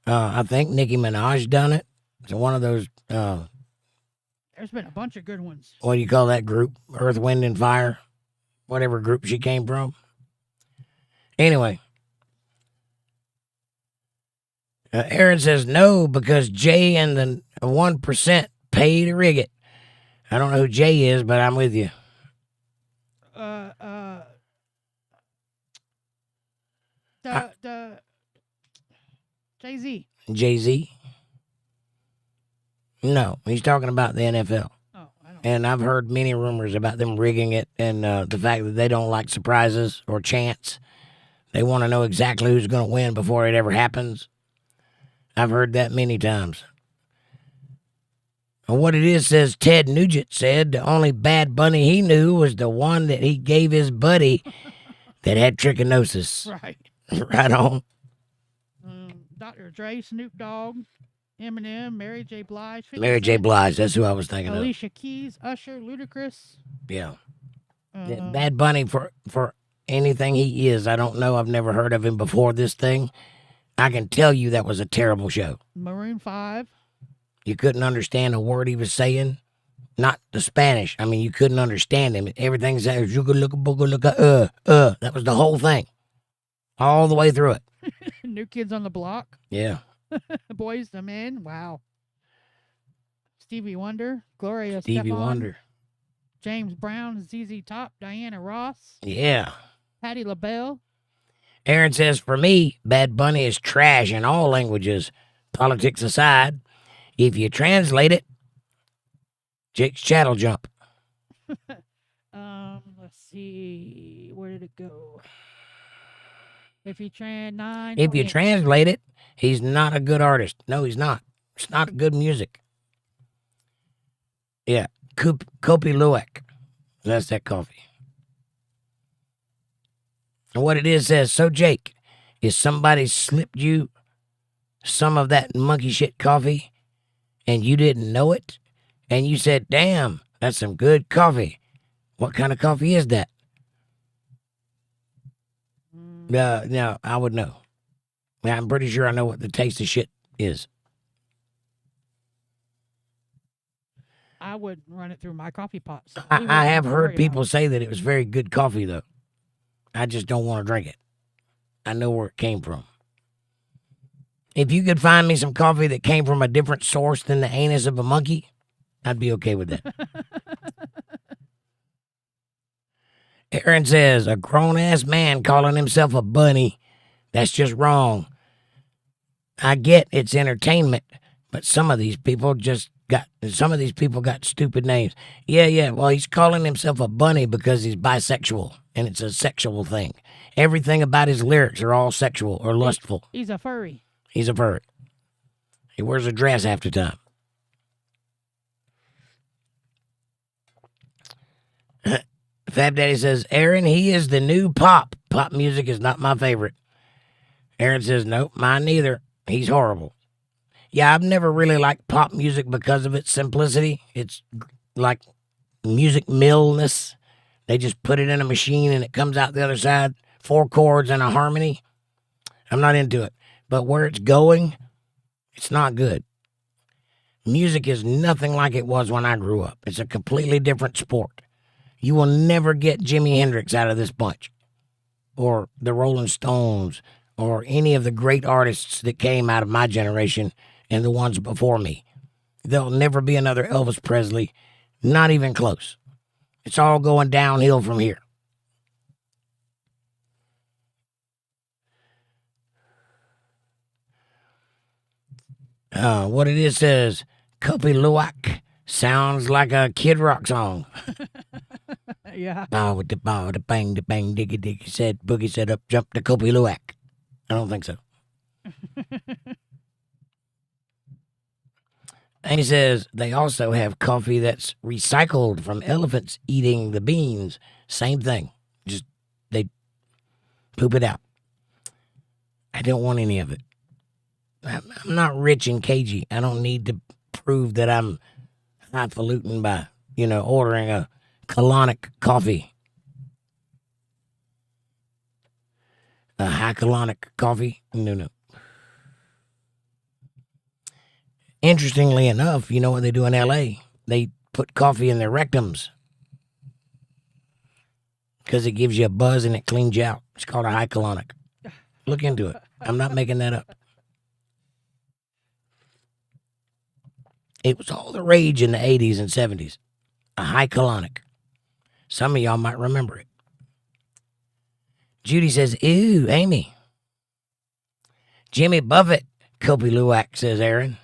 I think Nicki Minaj done it. It's one of those, There's been a bunch of good ones. what do you call that group? Earth, Wind, and Fire? Whatever group she came from. Anyway. Aaron says no because Jay and the 1% pay to rig it. I don't know who Jay is, but I'm with you. The Jay-Z. Jay-Z? No, he's talking about the NFL. Oh, I don't. And I've heard many rumors about them rigging it and the fact that they don't like surprises or chance. They want to know exactly who's going to win before it ever happens. I've heard that many times. And what it is says Ted Nugent said the only Bad Bunny he knew was the one that he gave his buddy that had trichinosis. Right. Right on. Dr. Dre, Snoop Dogg, Eminem, Mary J. Blige. 50 Mary J. Cent, Blige, that's who I was thinking of. Alicia Keys, Usher, Ludacris. Yeah. Bad Bunny, for anything he is, I don't know. I've never heard of him before this thing. I can tell you that was a terrible show. Maroon 5. You couldn't understand a word he was saying. Not the Spanish. I mean, you couldn't understand him. Everything said, that was the whole thing. All the way through it. New Kids on the Block. Yeah. Boys the Men. Wow. Stevie Wonder. Gloria Stevie Estefan, Wonder. James Brown. ZZ Top. Diana Ross. Yeah. Patti LaBelle. Aaron says, for me, Bad Bunny is trash in all languages, politics aside. If you translate it, Jake's chat'll jump. Let's see. Where did it go? If you translate it, he's not a good artist. No, he's not. It's not good music. Yeah. Kopi Luwak. That's that coffee. And what it is says, so Jake, is somebody slipped you some of that monkey shit coffee and you didn't know it? And you said, damn, that's some good coffee. What kind of coffee is that? No, I would know. I'm pretty sure I know what the taste of shit is. I would run it through my coffee pot. So I have heard people say that it was very good coffee, though. I just don't want to drink it. I know where it came from. If you could find me some coffee that came from a different source than the anus of a monkey, I'd be okay with that. Aaron says, a grown-ass man calling himself a bunny. That's just wrong. I get it's entertainment, but some of these people got stupid names. Yeah, well, he's calling himself a bunny because he's bisexual, and it's a sexual thing. Everything about his lyrics are all sexual or lustful. He's a furry. He's a furry. He wears a dress half the time. Fab Daddy says, Aaron, he is the new pop. Pop music is not my favorite. Aaron says, nope, mine neither. He's horrible. Yeah, I've never really liked pop music because of its simplicity. It's like music millness. They just put it in a machine and it comes out the other side. 4 chords and a harmony. I'm not into it. But where it's going, it's not good. Music is nothing like it was when I grew up. It's a completely different sport. You will never get Jimi Hendrix out of this bunch, or the Rolling Stones, or any of the great artists that came out of my generation and the ones before me. There'll never be another Elvis Presley, not even close. It's all going downhill from here. What it is says, Kopi Luwak sounds like a Kid Rock song. Yeah. Bow with the bow, the bang, diggy, diggy, said, Boogie said up, jump the Kopi Luwak. I don't think so. Amy says they also have coffee that's recycled from elephants eating the beans. Same thing. Just they poop it out. I don't want any of it. I'm not rich and cagey. I don't need to prove that I'm highfalutin by, ordering a colonic coffee. A high colonic coffee? No. Interestingly enough, you know what they do in L.A.? They put coffee in their rectums because it gives you a buzz and it cleans you out. It's called a high colonic. Look into it. I'm not making that up. It was all the rage in the 80s and 70s. A high colonic. Some of y'all might remember it. Judy says, ew, Amy. Jimmy Buffett, Kopi Luwak, says Aaron.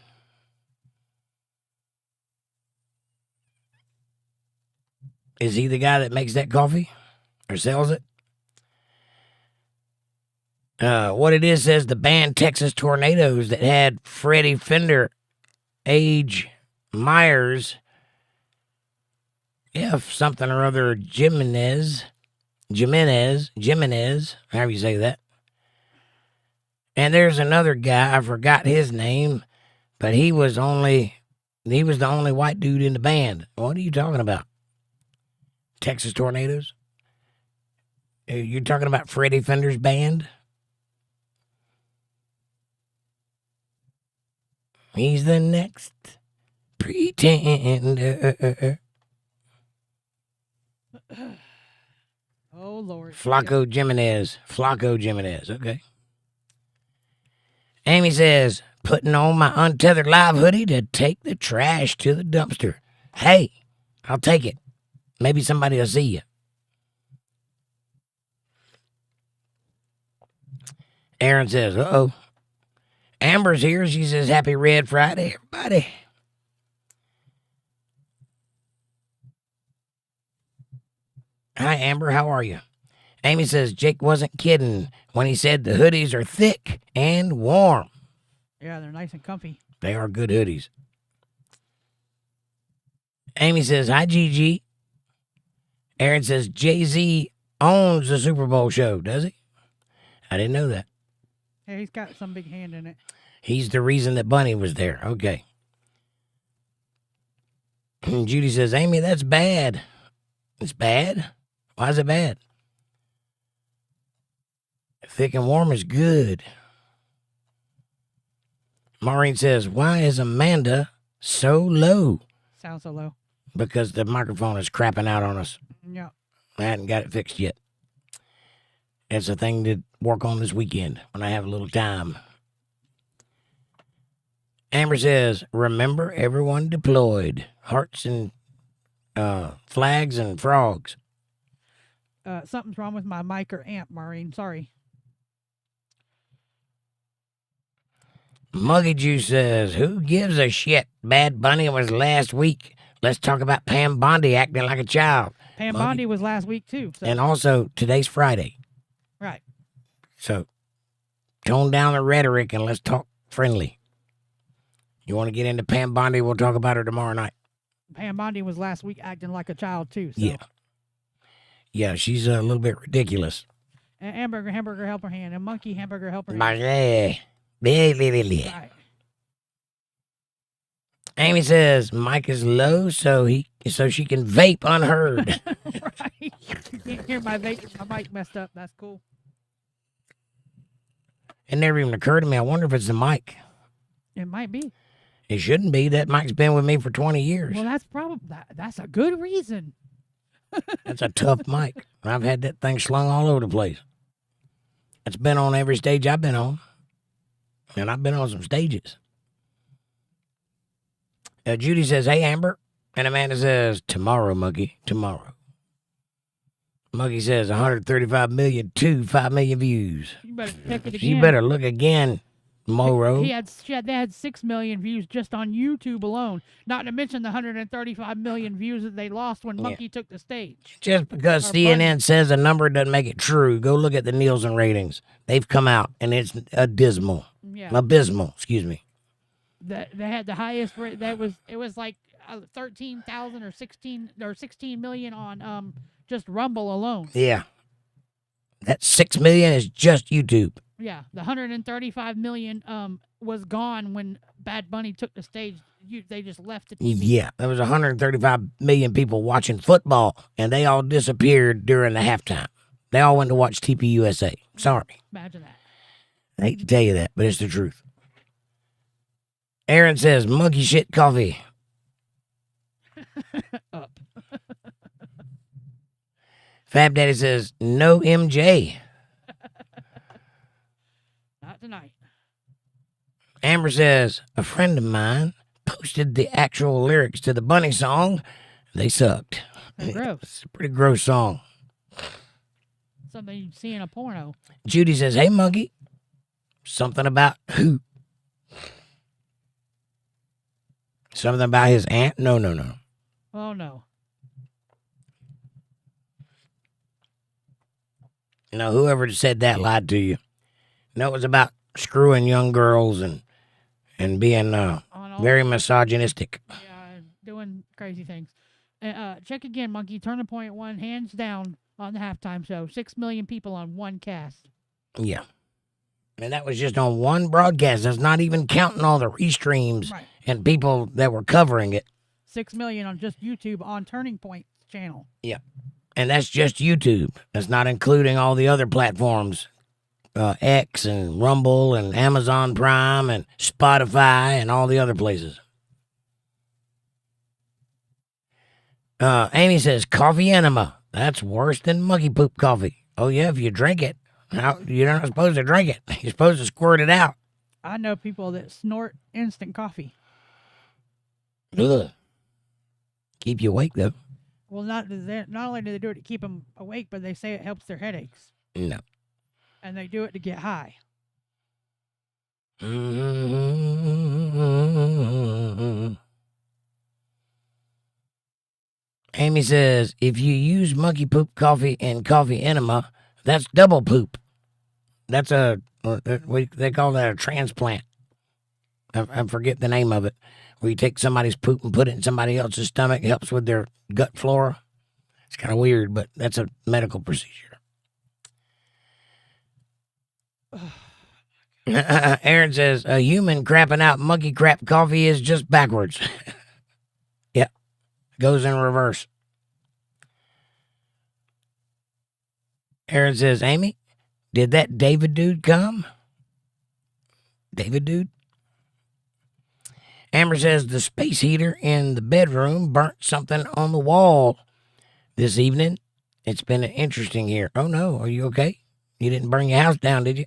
Is he the guy that makes that coffee or sells it? What it is says the band Texas Tornadoes that had Freddie Fender, Age Myers, F something or other, Jimenez, however you say that. And there's another guy, I forgot his name, but he was the only white dude in the band. What are you talking about? Texas Tornadoes? You're talking about Freddie Fender's band? He's the next pretender. Oh, Lord. Flaco Jimenez. Okay. Amy says, putting on my Untethered Live hoodie to take the trash to the dumpster. Hey, I'll take it. Maybe somebody will see you. Aaron says, uh-oh. Amber's here. She says, happy Red Friday, everybody. Hi, Amber. How are you? Amy says, Jake wasn't kidding when he said the hoodies are thick and warm. Yeah, they're nice and comfy. They are good hoodies. Amy says, hi, Gigi. Aaron says, Jay-Z owns the Super Bowl show, does he? I didn't know that. Yeah, he's got some big hand in it. He's the reason that Bunny was there. Okay. Judy says, Amy, that's bad. It's bad? Why is it bad? Thick and warm is good. Maureen says, why is Amanda so low? Sounds so low. Because the microphone is crapping out on us. Yeah. I hadn't got it fixed yet. It's a thing to work on this weekend when I have a little time. Amber says, remember everyone deployed. Hearts and flags and frogs. Something's wrong with my mic or amp, Maureen. Sorry. Muggy Juice says, who gives a shit? Bad Bunny was last week. Let's talk about Pam Bondi acting like a child. Pam Bondi was last week, too. So. And also, today's Friday. Right. So, tone down the rhetoric and let's talk friendly. You want to get into Pam Bondi? We'll talk about her tomorrow night. Pam Bondi was last week acting like a child, too. So. Yeah. Yeah, she's a little bit ridiculous. And hamburger helper hand. And monkey hamburger helper hand. Right. Amy says Mike is low so she can vape unheard. Right. You can't hear my vape. My mic messed up. That's cool. It never even occurred to me. I wonder if it's the mic. It might be. It shouldn't be. That mic's been with me for 20 years. Well, that's a good reason. That's a tough mic. I've had that thing slung all over the place. It's been on every stage I've been on. And I've been on some stages. Judy says, hey, Amber. And Amanda says, tomorrow, Muggy, tomorrow. Muggy says, 135 million to 5 million views. You better check it again. You better look again, Moro. They had 6 million views just on YouTube alone. Not to mention the 135 million views that they lost when Monkey took the stage. Just because CNN says a number doesn't make it true. Go look at the Nielsen ratings. They've come out, and it's abysmal. Yeah. Abysmal, excuse me. That they had the highest rate. It was like 13,000 or 16 million on just Rumble alone. Yeah. That 6 million is just YouTube. Yeah, the 135 million was gone when Bad Bunny took the stage. They just left the TV. Yeah, there was 135 million people watching football, and they all disappeared during the halftime. They all went to watch tpusa. Sorry. Imagine that. I hate to tell you that, but it's the truth. Aaron says, monkey shit coffee. Up. Fab Daddy says, no MJ. Not tonight. Amber says, a friend of mine posted the actual lyrics to the Bunny song. They sucked. They're gross. It's a pretty gross song. Something you'd see in a porno. Judy says, hey, monkey. Something about who? Something about his aunt? No. Oh, no. No, whoever said that lied to you. No, it was about screwing young girls and being very misogynistic. Yeah, doing crazy things. Check again, monkey. Turning Point won hands down on the halftime show. 6 million people on one cast. Yeah. And that was just on one broadcast. That's not even counting all the restreams and people that were covering it. 6 million on just YouTube on Turning Point channel. Yeah. And that's just YouTube. That's not including all the other platforms. X and Rumble and Amazon Prime and Spotify and all the other places. Amy says, coffee enema. That's worse than monkey poop coffee. Oh, yeah, if you drink it. You're not supposed to drink it. You're supposed to squirt it out. I know people that snort instant coffee. Ugh. Keep you awake, though. Well, not only do they do it to keep them awake, but they say it helps their headaches. No. And they do it to get high. Amy says, if you use monkey poop coffee and coffee enema, that's double poop. That's they call that a transplant. I forget the name of it. Where you take somebody's poop and put it in somebody else's stomach. It helps with their gut flora. It's kind of weird, but that's a medical procedure. Aaron says, a human crapping out monkey crap coffee is just backwards. Yeah. Goes in reverse. Aaron says, Amy, did that David dude come? David dude? Amber says, the space heater in the bedroom burnt something on the wall this evening. It's been interesting here. Oh, no. Are you okay? You didn't burn your house down, did you?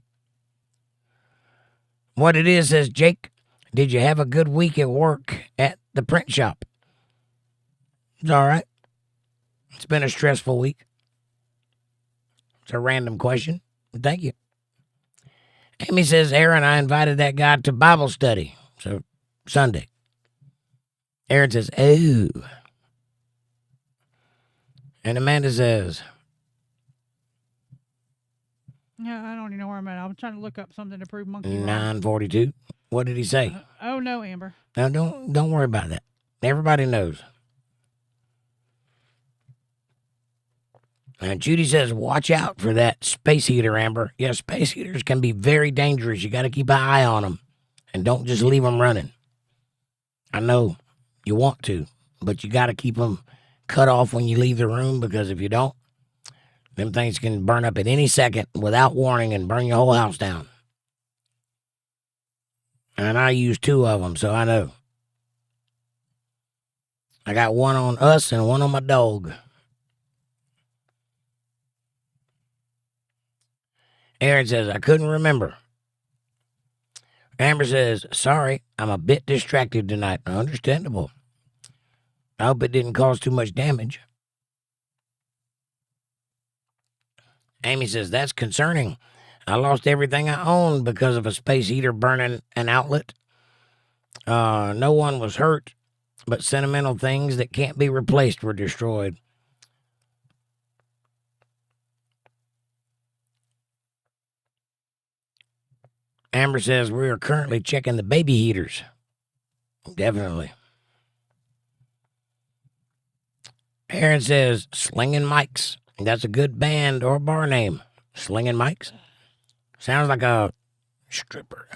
What it is, says Jake, did you have a good week at work at the print shop? It's all right. It's been a stressful week. It's a random question. Thank you. Amy says, Aaron, I invited that guy to Bible study. So, Sunday. Aaron says, oh. And Amanda says, yeah, I don't even know where I'm at. I'm trying to look up something to prove monkey. 9:42. What did he say? Oh, no, Amber. No, don't worry about that. Everybody knows. And Judy says, watch out for that space heater, Amber. Yeah, space heaters can be very dangerous. You got to keep an eye on them. And don't just leave them running. I know you want to, but you got to keep them cut off when you leave the room, because if you don't, them things can burn up at any second without warning and burn your whole house down. And I use 2 of them, so I know. I got one on us and one on my dog. Aaron says, I couldn't remember. Amber says, sorry, I'm a bit distracted tonight. Understandable. I hope it didn't cause too much damage. Amy says, that's concerning. I lost everything I owned because of a space heater burning an outlet. No one was hurt, but sentimental things that can't be replaced were destroyed. Amber says, we are currently checking the baby heaters. Definitely. Aaron says, Slinging Mics. That's a good band or bar name. Slinging Mics. Sounds like a stripper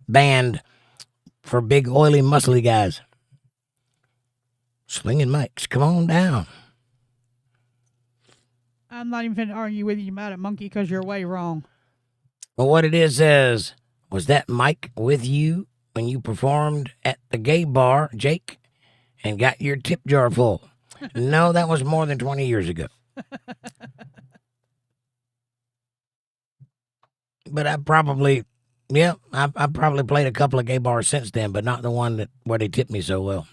band for big, oily, muscly guys. Slinging Mics. Come on down. I'm not even finna argue with you about it, Monkey, because you're way wrong. Well, what it is says, was that Mike with you when you performed at the gay bar, Jake, and got your tip jar full? No, that was more than 20 years ago. But I probably played a couple of gay bars since then, but not the one where they tipped me so well.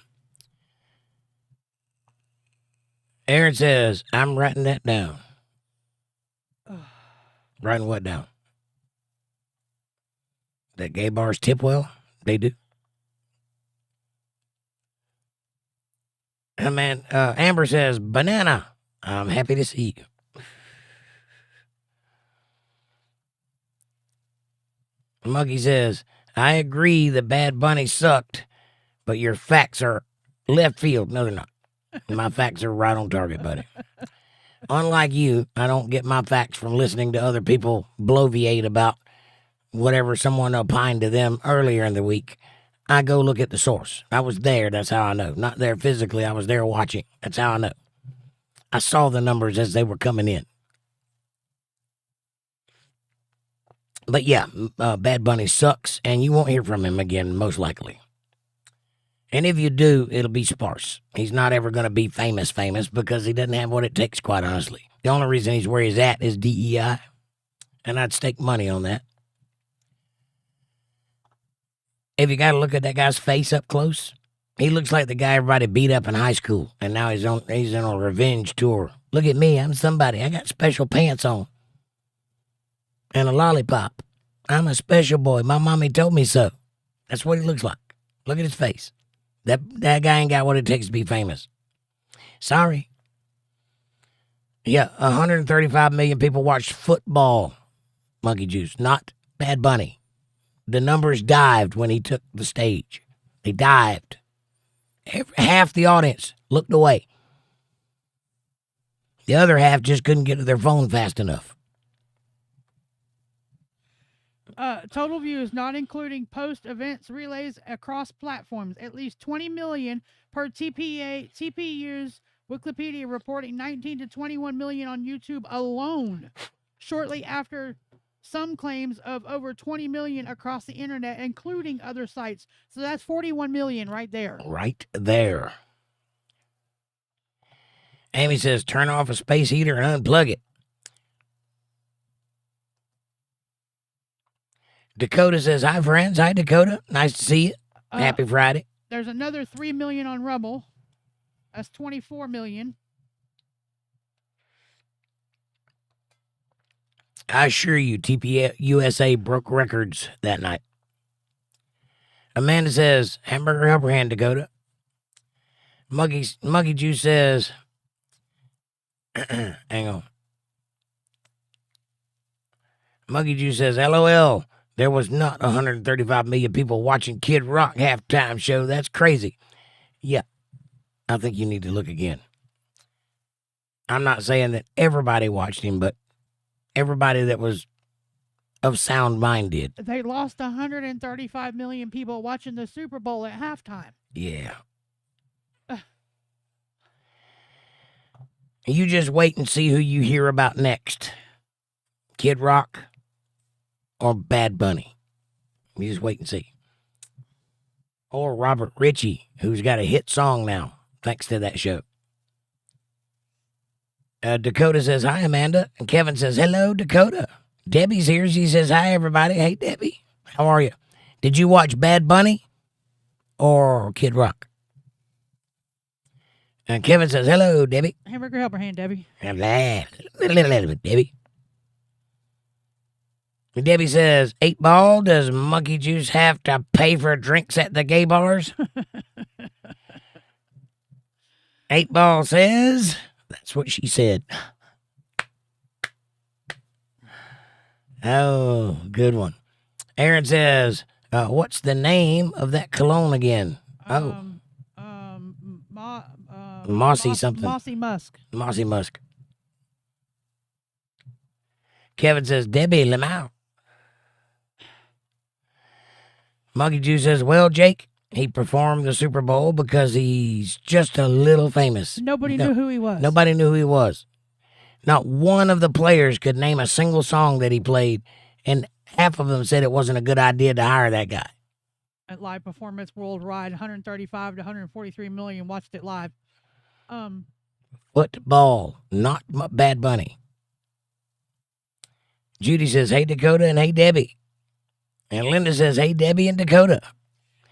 Aaron says, I'm writing that down. Writing what down? That gay bars tip well? They do. Man, Amber says, banana. I'm happy to see you. Muggy says, I agree the Bad Bunny sucked, but your facts are left field. No, they're not. My facts are right on target, buddy. Unlike you, I don't get my facts from listening to other people bloviate about whatever someone opined to them earlier in the week. I go look at the source. I was there, that's how I know. Not there physically, I was there watching. That's how I know. I saw the numbers as they were coming in. But yeah, Bad Bunny sucks, and you won't hear from him again, most likely. And if you do, it'll be sparse. He's not ever going to be famous because he doesn't have what it takes, quite honestly. The only reason he's where he's at is DEI, and I'd stake money on that. If you got to look at that guy's face up close, he looks like the guy everybody beat up in high school, and now he's on a revenge tour. Look at me, I'm somebody. I got special pants on and a lollipop. I'm a special boy. My mommy told me so. That's what he looks like. Look at his face. That guy ain't got what it takes to be famous. Sorry. Yeah, 135 million people watched football, Monkey Juice, not Bad Bunny. The numbers dived when he took the stage. They dived. Half the audience looked away. The other half just couldn't get to their phone fast enough. Total views, not including post events relays across platforms, at least 20 million per TPU's Wikipedia reporting 19 to 21 million on YouTube alone. Shortly after some claims of over 20 million across the internet, including other sites. So that's 41 million right there. Right there. Amy says, turn off a space heater and unplug it. Dakota says, hi, friends. Hi, Dakota. Nice to see you. Happy Friday. There's another 3 million on Rumble. That's 24 million. I assure you, TPUSA broke records that night. Amanda says, hamburger helper hand, Dakota. Muggy Juice says, hang on. Muggy Juice says, LOL. There was not 135 million people watching Kid Rock halftime show. That's crazy. Yeah, I think you need to look again. I'm not saying that everybody watched him, but everybody that was of sound mind did. They lost 135 million people watching the Super Bowl at halftime. Yeah. You just wait and see who you hear about next. Kid Rock or Bad Bunny. You just wait and see. Or Robert Ritchie, who's got a hit song now, thanks to that show. Dakota says, hi, Amanda. And Kevin says, hello, Dakota. Debbie's here. She says, hi, everybody. Hey, Debbie. How are you? Did you watch Bad Bunny or Kid Rock? And Kevin says, hello, Debbie. Hamburger helper hand, Debbie. Debbie. Debbie says, 8 Ball, does Monkey Juice have to pay for drinks at the gay bars? 8 Ball says, that's what she said. Oh, good one. Aaron says, What's the name of that cologne again? Mossy something. Mossy Musk. Mossy Musk. Kevin says, Debbie ℂ𝕚𝕝𝕝. Monkey Juice says, well, Jake, he performed the Super Bowl because he's just a little famous. Nobody knew who he was. Nobody knew who he was. Not one of the players could name a single song that he played, and half of them said it wasn't a good idea to hire that guy. At live performance worldwide, 135 to 143 million watched it live. Football, not Bad Bunny. Judy says, hey, Dakota, and hey, Debbie. And Linda says, hey, Debbie and Dakota.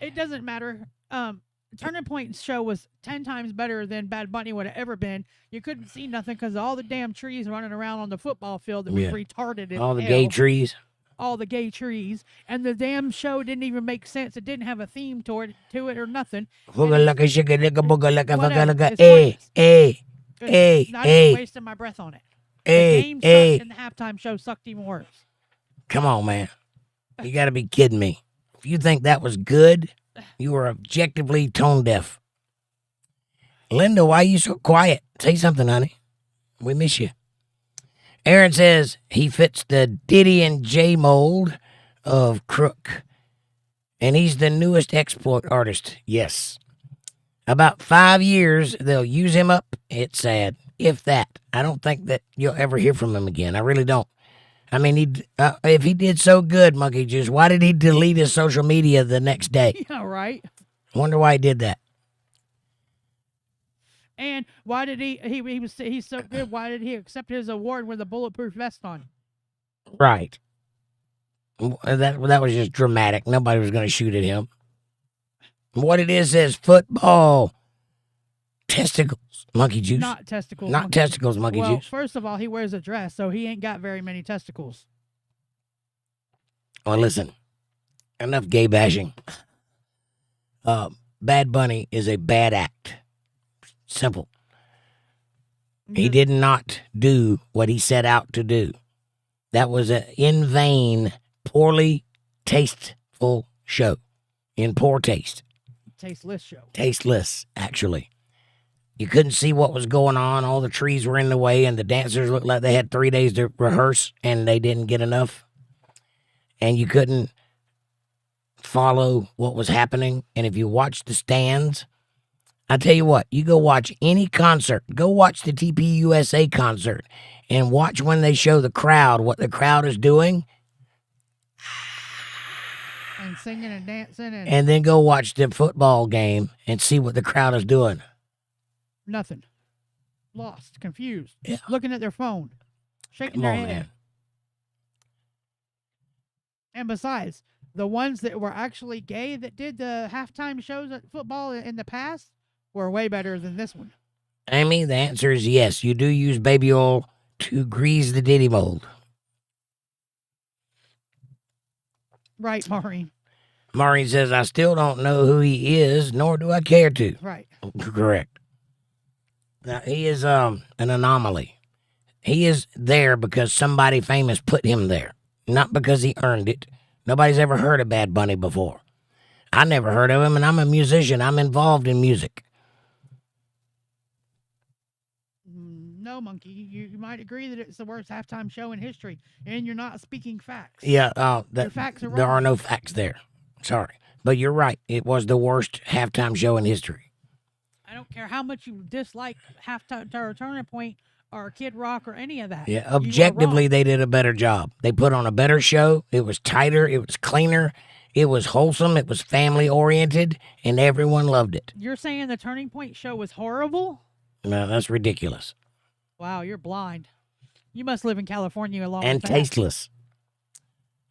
It doesn't matter. Turning Point's show was 10 times better than Bad Bunny would have ever been. You couldn't see nothing because of all the damn trees running around on the football field that was retarded as all the hell. gay trees. All the gay trees. And the damn show didn't even make sense. It didn't have a theme to it or nothing. Not even wasting my breath on it. The game sucked and the halftime show sucked even worse. Come on, man. You got to be kidding me. If you think that was good, you are objectively tone deaf. Linda, why are you so quiet? Say something, honey. We miss you. Aaron says he fits the Diddy and J mold of crook. And he's the newest exploit artist. Yes. About 5 years, they'll use him up. It's sad. If that. I don't think that you'll ever hear from him again. I really don't. I mean, if he did so good, Monkey Juice, why did he delete his social media the next day? Yeah, right. Wonder why he did that. And why did he's so good, why did he accept his award with a bulletproof vest on? Right. That was just dramatic. Nobody was going to shoot at him. What it is football. Testicles, Monkey Juice. Not testicles. Not testicles, Monkey Well, Juice. first of all, he wears a dress, so he ain't got very many testicles. Well, listen. Enough gay bashing. Bad Bunny is a bad act. Simple. He did not do what he set out to do. That was an in vain, poorly tasteful show. In poor taste. Tasteless show. Tasteless, actually. You couldn't see what was going on. All the trees were in the way, and the dancers looked like they had 3 days to rehearse, and they didn't get enough. And you couldn't follow what was happening. And if you watched the stands, I tell you what, you go watch any concert. Go watch the tpusa concert and watch when they show the crowd, what the crowd is doing. And singing and dancing. And then go watch the football game and see what the crowd is doing. Nothing. Lost, confused. Yeah. Looking at their phone. Shaking their head. Man. And besides, the ones that were actually gay that did the halftime shows at football in the past were way better than this one. Amy, the answer is yes. You do use baby oil to grease the Diddy mold. Right, Maureen. Maureen says, I still don't know who he is, nor do I care to. Right. Correct. Now, he is an anomaly. He is there because somebody famous put him there, not because he earned it. Nobody's ever heard of Bad Bunny before. I never heard of him, and I'm a musician. I'm involved in music. No, Monkey. You might agree that it's the worst halftime show in history, and you're not speaking facts. Yeah, Your facts are wrong. There are no facts there. Sorry. But you're right. It was the worst halftime show in history. I don't care how much you dislike halftime or Turning Point or Kid Rock or any of that. Yeah, objectively, they did a better job. They put on a better show. It was tighter. It was cleaner. It was wholesome. It was family-oriented, and everyone loved it. You're saying the Turning Point show was horrible? No, that's ridiculous. Wow, you're blind. You must live in California along And with that. tasteless.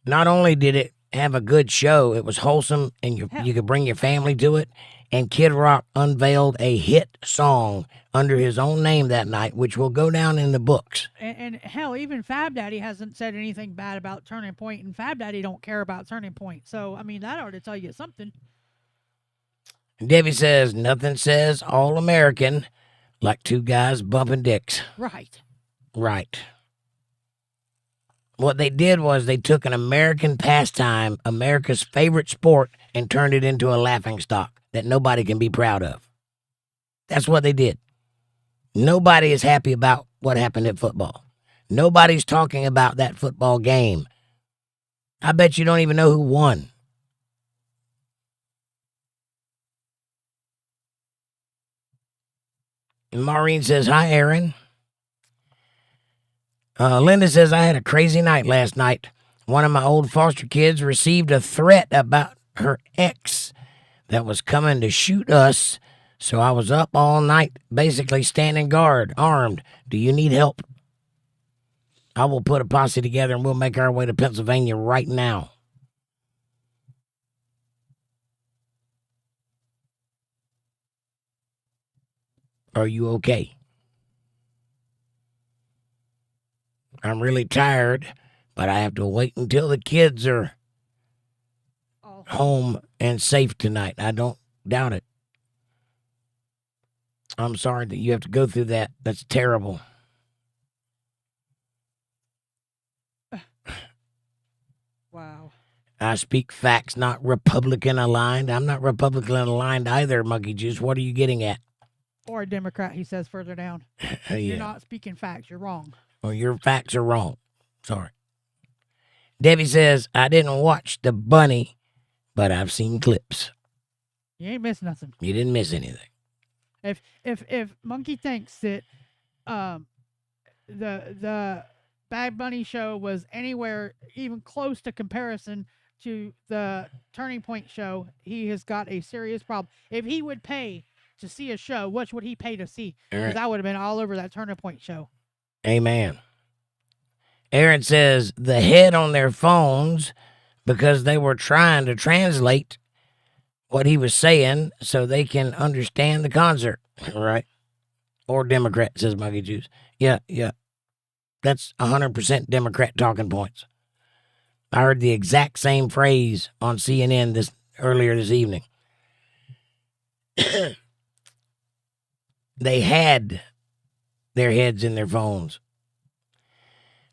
Not only did it have a good show, it was wholesome, and you could bring your family to it. And Kid Rock unveiled a hit song under his own name that night, which will go down in the books. And hell, even Fab Daddy hasn't said anything bad about Turning Point, and Fab Daddy don't care about Turning Point. So, I mean, that ought to tell you something. Debbie says, nothing says all-American like two guys bumping dicks. Right. Right. What they did was they took an American pastime, America's favorite sport, and turned it into a laughingstock that nobody can be proud of. That's what they did. Nobody is happy about what happened at football. Nobody's talking about that football game. I bet you don't even know who won. Maureen says, hi, Aaron. Linda says, I had a crazy night last night. One of my old foster kids received a threat about her ex that was coming to shoot us. So I was up all night, basically standing guard, armed. Do you need help? I will put a posse together and we'll make our way to Pennsylvania right now. Are you okay? I'm really tired, but I have to wait until the kids are home and safe tonight. I don't doubt it. I'm sorry that you have to go through that. That's terrible. Wow. I speak facts, not Republican aligned. I'm not Republican aligned either, Monkey Juice. What are you getting at? Or a Democrat, he says further down. You're not speaking facts. You're wrong. Well, your facts are wrong. Sorry. Debbie says, I didn't watch the bunny, but I've seen clips. You ain't missed nothing. You didn't miss anything. If Monkey thinks that the Bad Bunny show was anywhere even close to comparison to the Turning Point show, he has got a serious problem. If he would pay to see a show, what would he pay to see? Because I would have been all over that Turning Point show. Amen. Aaron says the head on their phones because they were trying to translate what he was saying so they can understand the concert, right? Or Democrat, says Monkey Juice. Yeah. That's 100% Democrat talking points. I heard the exact same phrase on CNN earlier this evening. They had their heads in their phones.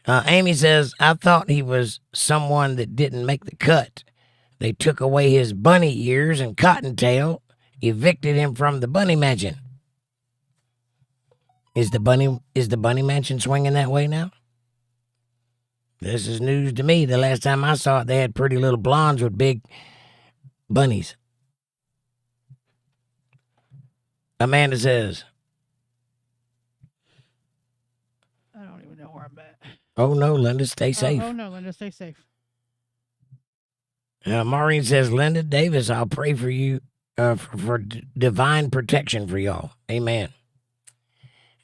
Amy says, I thought he was someone that didn't make the cut. They took away his bunny ears and cottontail, evicted him from the bunny mansion. Is the bunny mansion swinging that way now? This is news to me. The last time I saw it, they had pretty little blondes with big bunnies. Amanda says, I don't even know where I'm at. oh no, Linda, stay safe. Oh no, Linda, stay safe. Maureen says, Linda Davis, I'll pray for you for divine protection for y'all. Amen.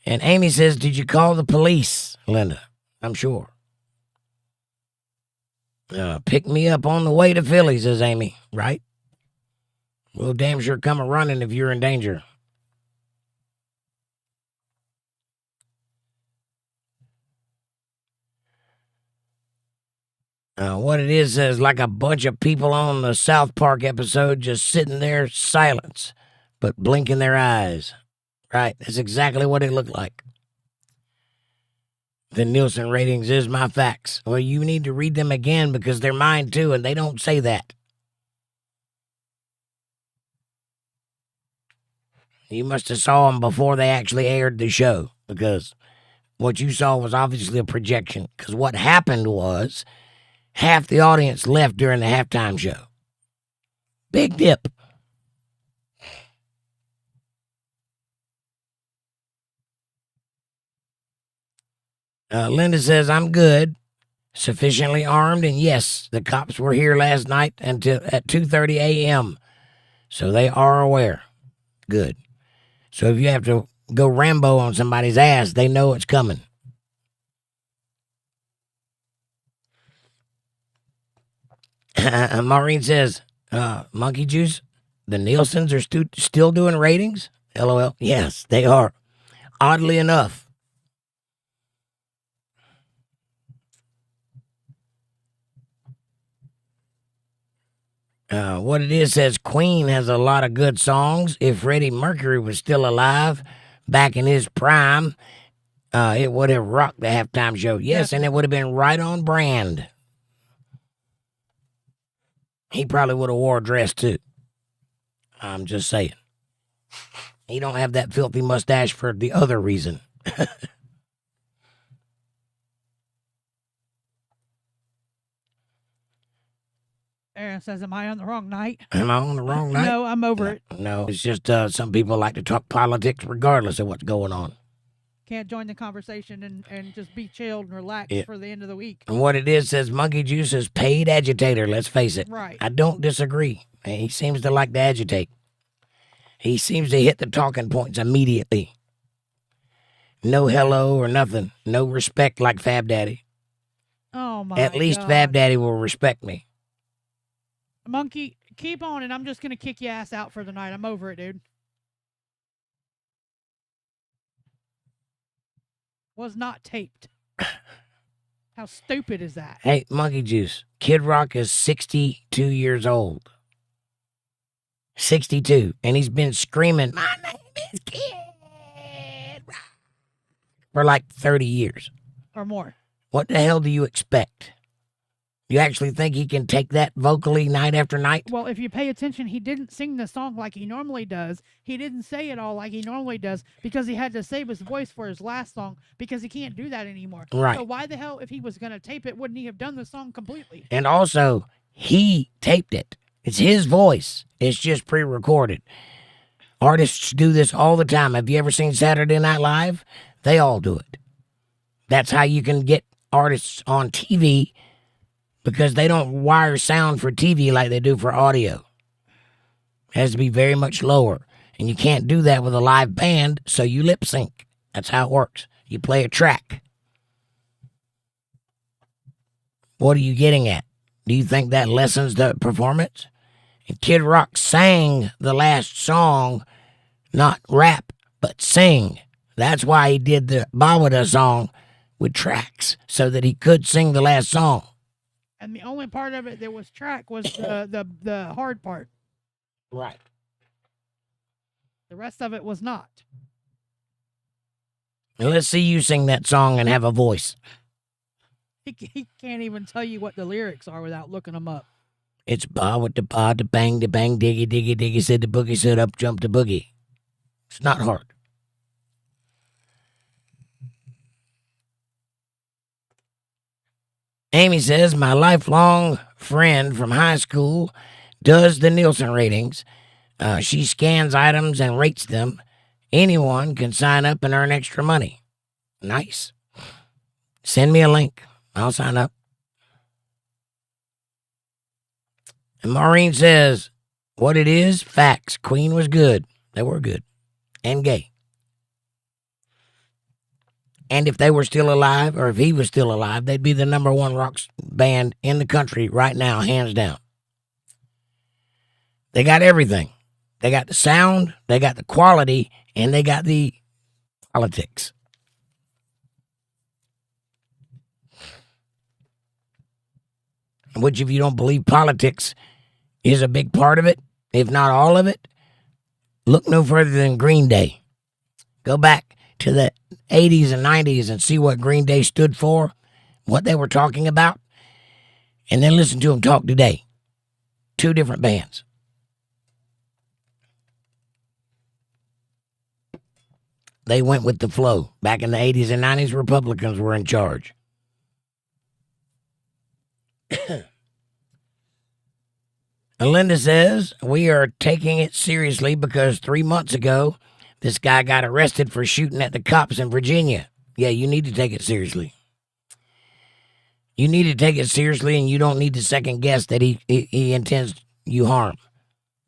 And Amy says, did you call the police, Linda? I'm sure. Pick me up on the way to Philly, says Amy. Right? We'll damn sure come a-running if you're in danger. What it is like a bunch of people on the South Park episode just sitting there silence, but blinking their eyes. Right, that's exactly what it looked like. The Nielsen ratings is my facts. Well, you need to read them again because they're mine too, and they don't say that. You must have saw them before they actually aired the show because what you saw was obviously a projection. Because what happened was half the audience left during the halftime show. Big dip. Linda says, I'm good, sufficiently armed, and yes, the cops were here last night until at 2:30 a.m., so they are aware. Good. So if you have to go Rambo on somebody's ass, they know it's coming. Maureen says, Monkey Juice, the Nielsen's are still doing ratings? LOL. Yes, they are. Oddly enough. What it is says Queen has a lot of good songs. If Freddie Mercury was still alive back in his prime, it would have rocked the halftime show. Yes, and it would have been right on brand. He probably would have wore a dress too. I'm just saying. He don't have that filthy mustache for the other reason. Aaron says, am I on the wrong night? Am I on the wrong night? No, I'm over it. No, it's just some people like to talk politics regardless of what's going on. Can't join the conversation and just be chilled and relaxed for the end of the week. And what it is says Monkey Juice is paid agitator, let's face it. Right. I don't disagree. He seems to like to agitate. He seems to hit the talking points immediately. No hello or nothing. No respect like Fab Daddy. Oh, my At least God. Fab Daddy will respect me. Monkey, keep on, and I'm just going to kick your ass out for the night. I'm over it, dude. Was not taped. How stupid is that? Hey, Monkey Juice, Kid Rock is 62 years old. 62. And he's been screaming, my name is Kid Rock, for like 30 years. Or more. What the hell do you expect? You actually think he can take that vocally night after night? Well, if you pay attention, he didn't sing the song like he normally does. He didn't say it all like he normally does because he had to save his voice for his last song because he can't do that anymore. Right. So why the hell, if he was going to tape it, wouldn't he have done the song completely? And also, he taped it. It's his voice. It's just pre-recorded. Artists do this all the time. Have you ever seen Saturday Night Live? They all do it. That's how you can get artists on TV, because they don't wire sound for TV like they do for audio. It has to be very much lower. And you can't do that with a live band, so you lip sync. That's how it works. You play a track. What are you getting at? Do you think that lessens the performance? And Kid Rock sang the last song, not rap, but sing. That's why he did the Bawada song with tracks, so that he could sing the last song. And the only part of it that was track was the hard part. Right. The rest of it was not. And let's see you sing that song and have a voice. He can't even tell you what the lyrics are without looking them up. It's ba with the ba, the bang, diggy, diggy, diggy, said the boogie, said up, jump the boogie. It's not hard. Amy says, my lifelong friend from high school does the Nielsen ratings. She scans items and rates them. Anyone can sign up and earn extra money. Nice. Send me a link. I'll sign up. And Maureen says, what it is, facts. Queen was good. They were good. And gay. And if they were still alive, or if he was still alive, they'd be the #1 rock band in the country right now, hands down. They got everything. They got the sound, they got the quality, and they got the politics. Which, if you don't believe politics is a big part of it, if not all of it, look no further than Green Day. Go back to the 80s and 90s and see what Green Day stood for, what they were talking about, and then listen to them talk today. Two different bands. They went with the flow. Back in the 80s and 90s, Republicans were in charge. Linda says, we are taking it seriously because 3 months ago, this guy got arrested for shooting at the cops in Virginia. Yeah, you need to take it seriously. You need to take it seriously, and you don't need to second guess that he intends you harm.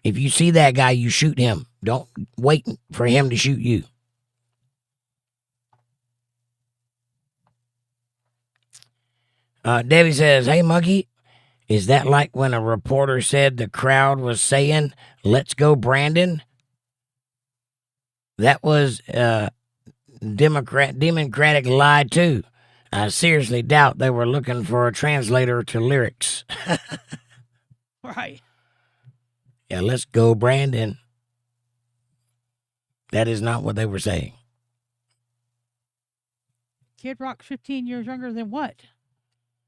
If you see that guy, you shoot him. Don't wait for him to shoot you. Debbie says, hey, Monkey, is that like when a reporter said the crowd was saying, let's go, Brandon? That was democratic lie, too. I seriously doubt they were looking for a translator to lyrics. Right. Yeah, let's go, Brandon. That is not what they were saying. Kid Rock's 15 years younger than what?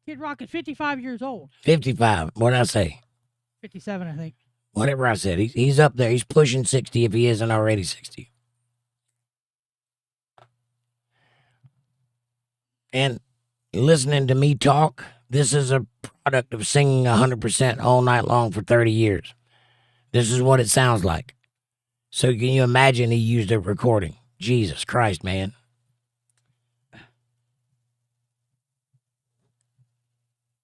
Kid Rock is 55 years old. 55. What did I say? 57, I think. Whatever I said. He's up there. He's pushing 60 if he isn't already 60. And listening to me talk, this is a product of singing 100% all night long for 30 years. This is what it sounds like. So can you imagine he used a recording? Jesus Christ, man.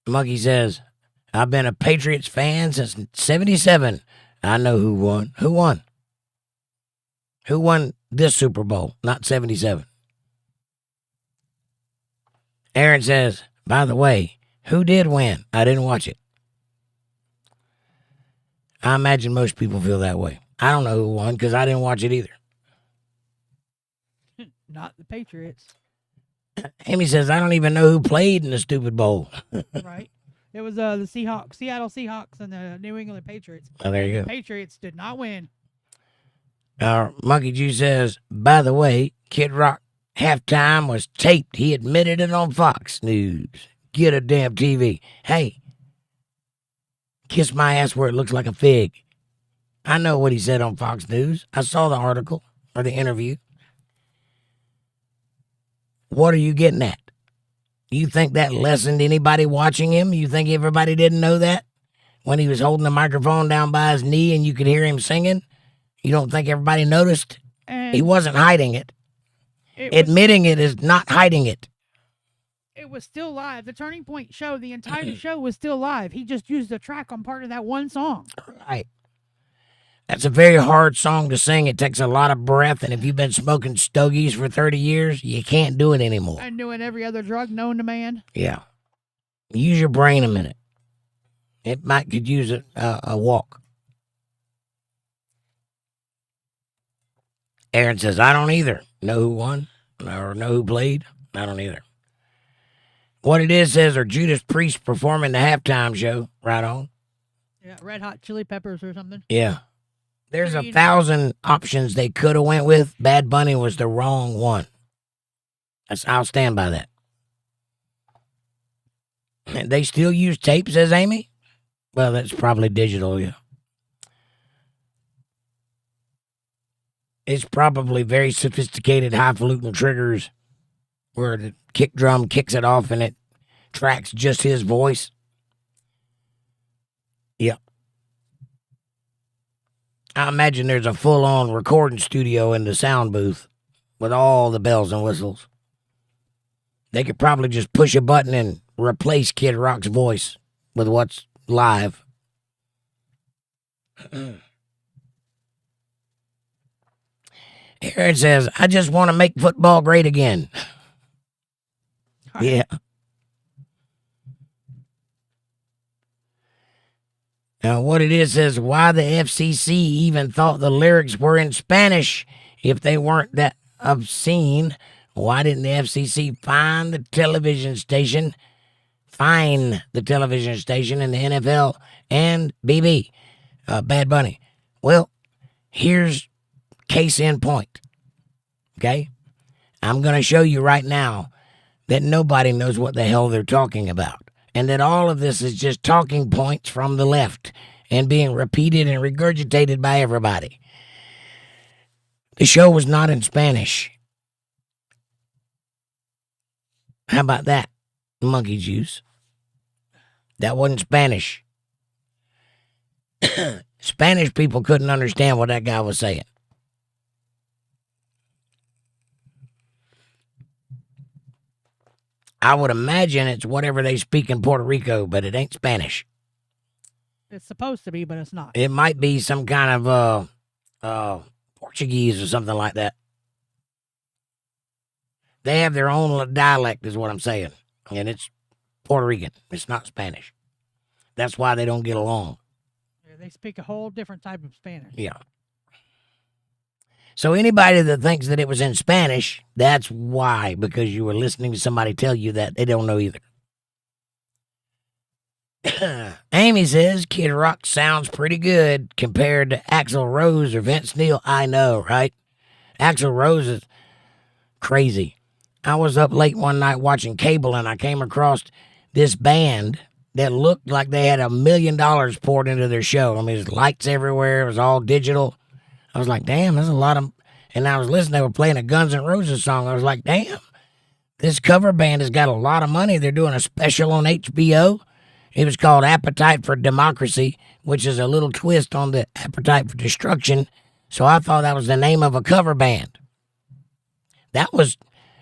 Monkey says, I've been a Patriots fan since 77. I know who won. Who won? Who won this Super Bowl? Not 77. Aaron says, by the way, who did win? I didn't watch it. I imagine most people feel that way. I don't know who won because I didn't watch it either. Not the Patriots. Amy says, I don't even know who played in the stupid bowl. Right. It was the Seattle Seahawks and the New England Patriots. Oh, there you go. The Patriots did not win. Monkey Juice says, by the way, Kid Rock halftime was taped. He admitted it on Fox News. Get a damn TV. Hey, kiss my ass where it looks like a fig. I know what he said on Fox News. I saw the article or the interview. What are you getting at? You think that lessened anybody watching him? You think everybody didn't know that? When he was holding the microphone down by his knee and you could hear him singing? You don't think everybody noticed? And He wasn't hiding it. Admitting it is not hiding it. It was still live. The Turning Point show, the entire show was still live. He just used the track on part of that one song. Right. That's a very hard song to sing. It takes a lot of breath, and if you've been smoking stogies for 30 years, you can't do it anymore. And doing every other drug known to man. Yeah. Use your brain a minute. It could use a walk. Aaron says, I don't either. Know who won or know who played? I don't either. What it is says, are Judas Priest performing the halftime show? Right on. Yeah, Red Hot Chili Peppers or something. Yeah. There's 1,000 options they could have went with. Bad Bunny was the wrong one. I'll stand by that. And they still use tape, says Amy? Well, that's probably digital, yeah. It's probably very sophisticated, highfalutin triggers where the kick drum kicks it off and it tracks just his voice. Yep. I imagine there's a full-on recording studio in the sound booth with all the bells and whistles. They could probably just push a button and replace Kid Rock's voice with what's live. Aaron says, I just want to make football great again. Yeah. Now, what it is says, why the FCC even thought the lyrics were in Spanish if they weren't that obscene. Why didn't the FCC fine the television station and the NFL and BB, Bad Bunny? Well, here's case in point, okay? I'm going to show you right now that nobody knows what the hell they're talking about. And that all of this is just talking points from the left and being repeated and regurgitated by everybody. The show was not in Spanish. How about that, Monkey Juice? That wasn't Spanish. Spanish people couldn't understand what that guy was saying. I would imagine it's whatever they speak in Puerto Rico, but it ain't Spanish. It's supposed to be, but it's not. It might be some kind of Portuguese or something like that. They have their own dialect, is what I'm saying. And it's Puerto Rican. It's not Spanish. That's why they don't get along. Yeah, they speak a whole different type of Spanish. Yeah. So anybody that thinks that it was in Spanish, that's why, because you were listening to somebody tell you that. They don't know either. Amy says, Kid Rock sounds pretty good compared to Axl Rose or Vince Neil. I know, right? Axl Rose is crazy. I was up late one night watching cable, and I came across this band that looked like they had $1 million poured into their show. I mean, there's lights everywhere. It was all digital. I was like, damn, there's a lot of... And I was listening. They were playing a Guns N' Roses song. I was like, damn, this cover band has got a lot of money. They're doing a special on HBO. It was called Appetite for Democracy, which is a little twist on the Appetite for Destruction. So I thought that was the name of a cover band. That was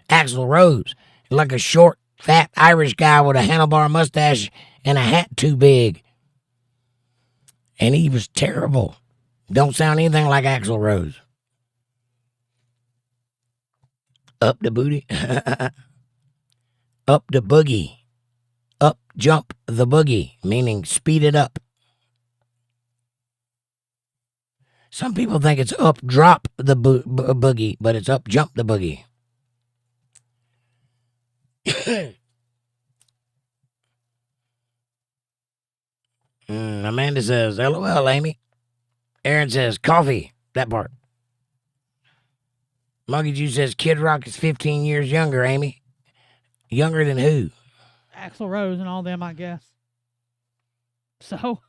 Axl Rose, like a short, fat Irish guy with a handlebar mustache and a hat too big. And he was terrible. Don't sound anything like Axl Rose. Up the booty. Up the boogie. Up jump the boogie, meaning speed it up. Some people think it's up drop the boogie, but it's up jump the boogie. Amanda says, LOL, Amy. Aaron says, coffee. That part. Muggy Juice says, Kid Rock is 15 years younger, Amy. Younger than who? Axl Rose and all them, I guess. So?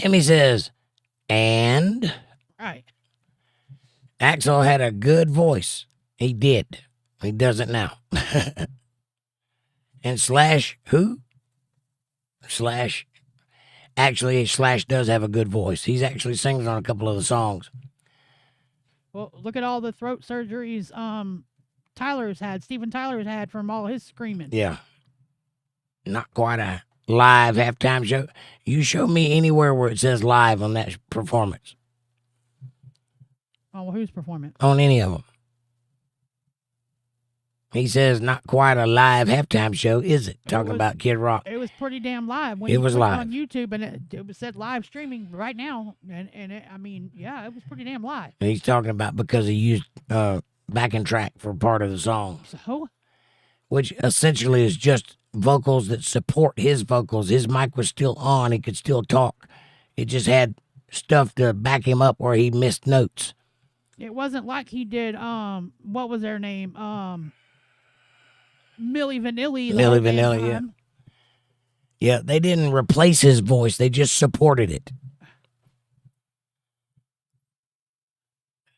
Amy says, and? Right. Axl had a good voice. He did. He doesn't now. And Slash, who? Slash. Actually, Slash does have a good voice. He's actually sings on a couple of the songs. Well, look at all the throat surgeries Steven Tyler's had from all his screaming. Yeah. Not quite a live halftime show. You show me anywhere where it says live on that performance. Oh, well, whose performance? On any of them. He says not quite a live halftime show, is it? Talking about Kid Rock. It was pretty damn live. When it was live on YouTube, and it said live streaming right now. And I mean, yeah, it was pretty damn live. And he's talking about because he used backing track for part of the song. So? Which essentially is just vocals that support his vocals. His mic was still on. He could still talk. It just had stuff to back him up where he missed notes. It wasn't like he did, what was their name? Milli Vanilli. Milli Vanilli, yeah. Yeah, they didn't replace his voice. They just supported it.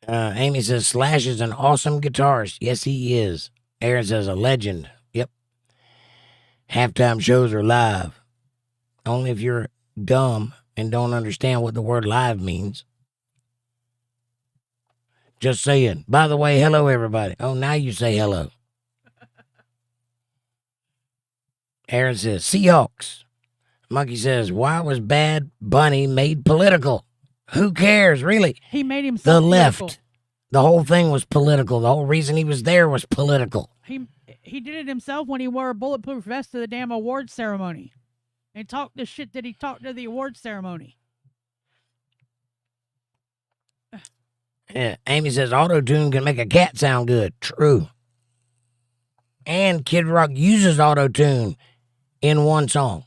Amy says, Slash is an awesome guitarist. Yes, he is. Aaron says, a legend. Yep. Halftime shows are live. Only if you're dumb and don't understand what the word live means. Just saying. By the way, hello, everybody. Oh, now you say hello. Aaron says, Seahawks. Monkey says, why was Bad Bunny made political? Who cares, really? He made himself the political. Left. The whole thing was political. The whole reason he was there was political. He did it himself when he wore a bulletproof vest to the damn awards ceremony. And talked the shit that he talked to the awards ceremony. Yeah, Amy says, auto-tune can make a cat sound good. True. And Kid Rock uses auto-tune in one song.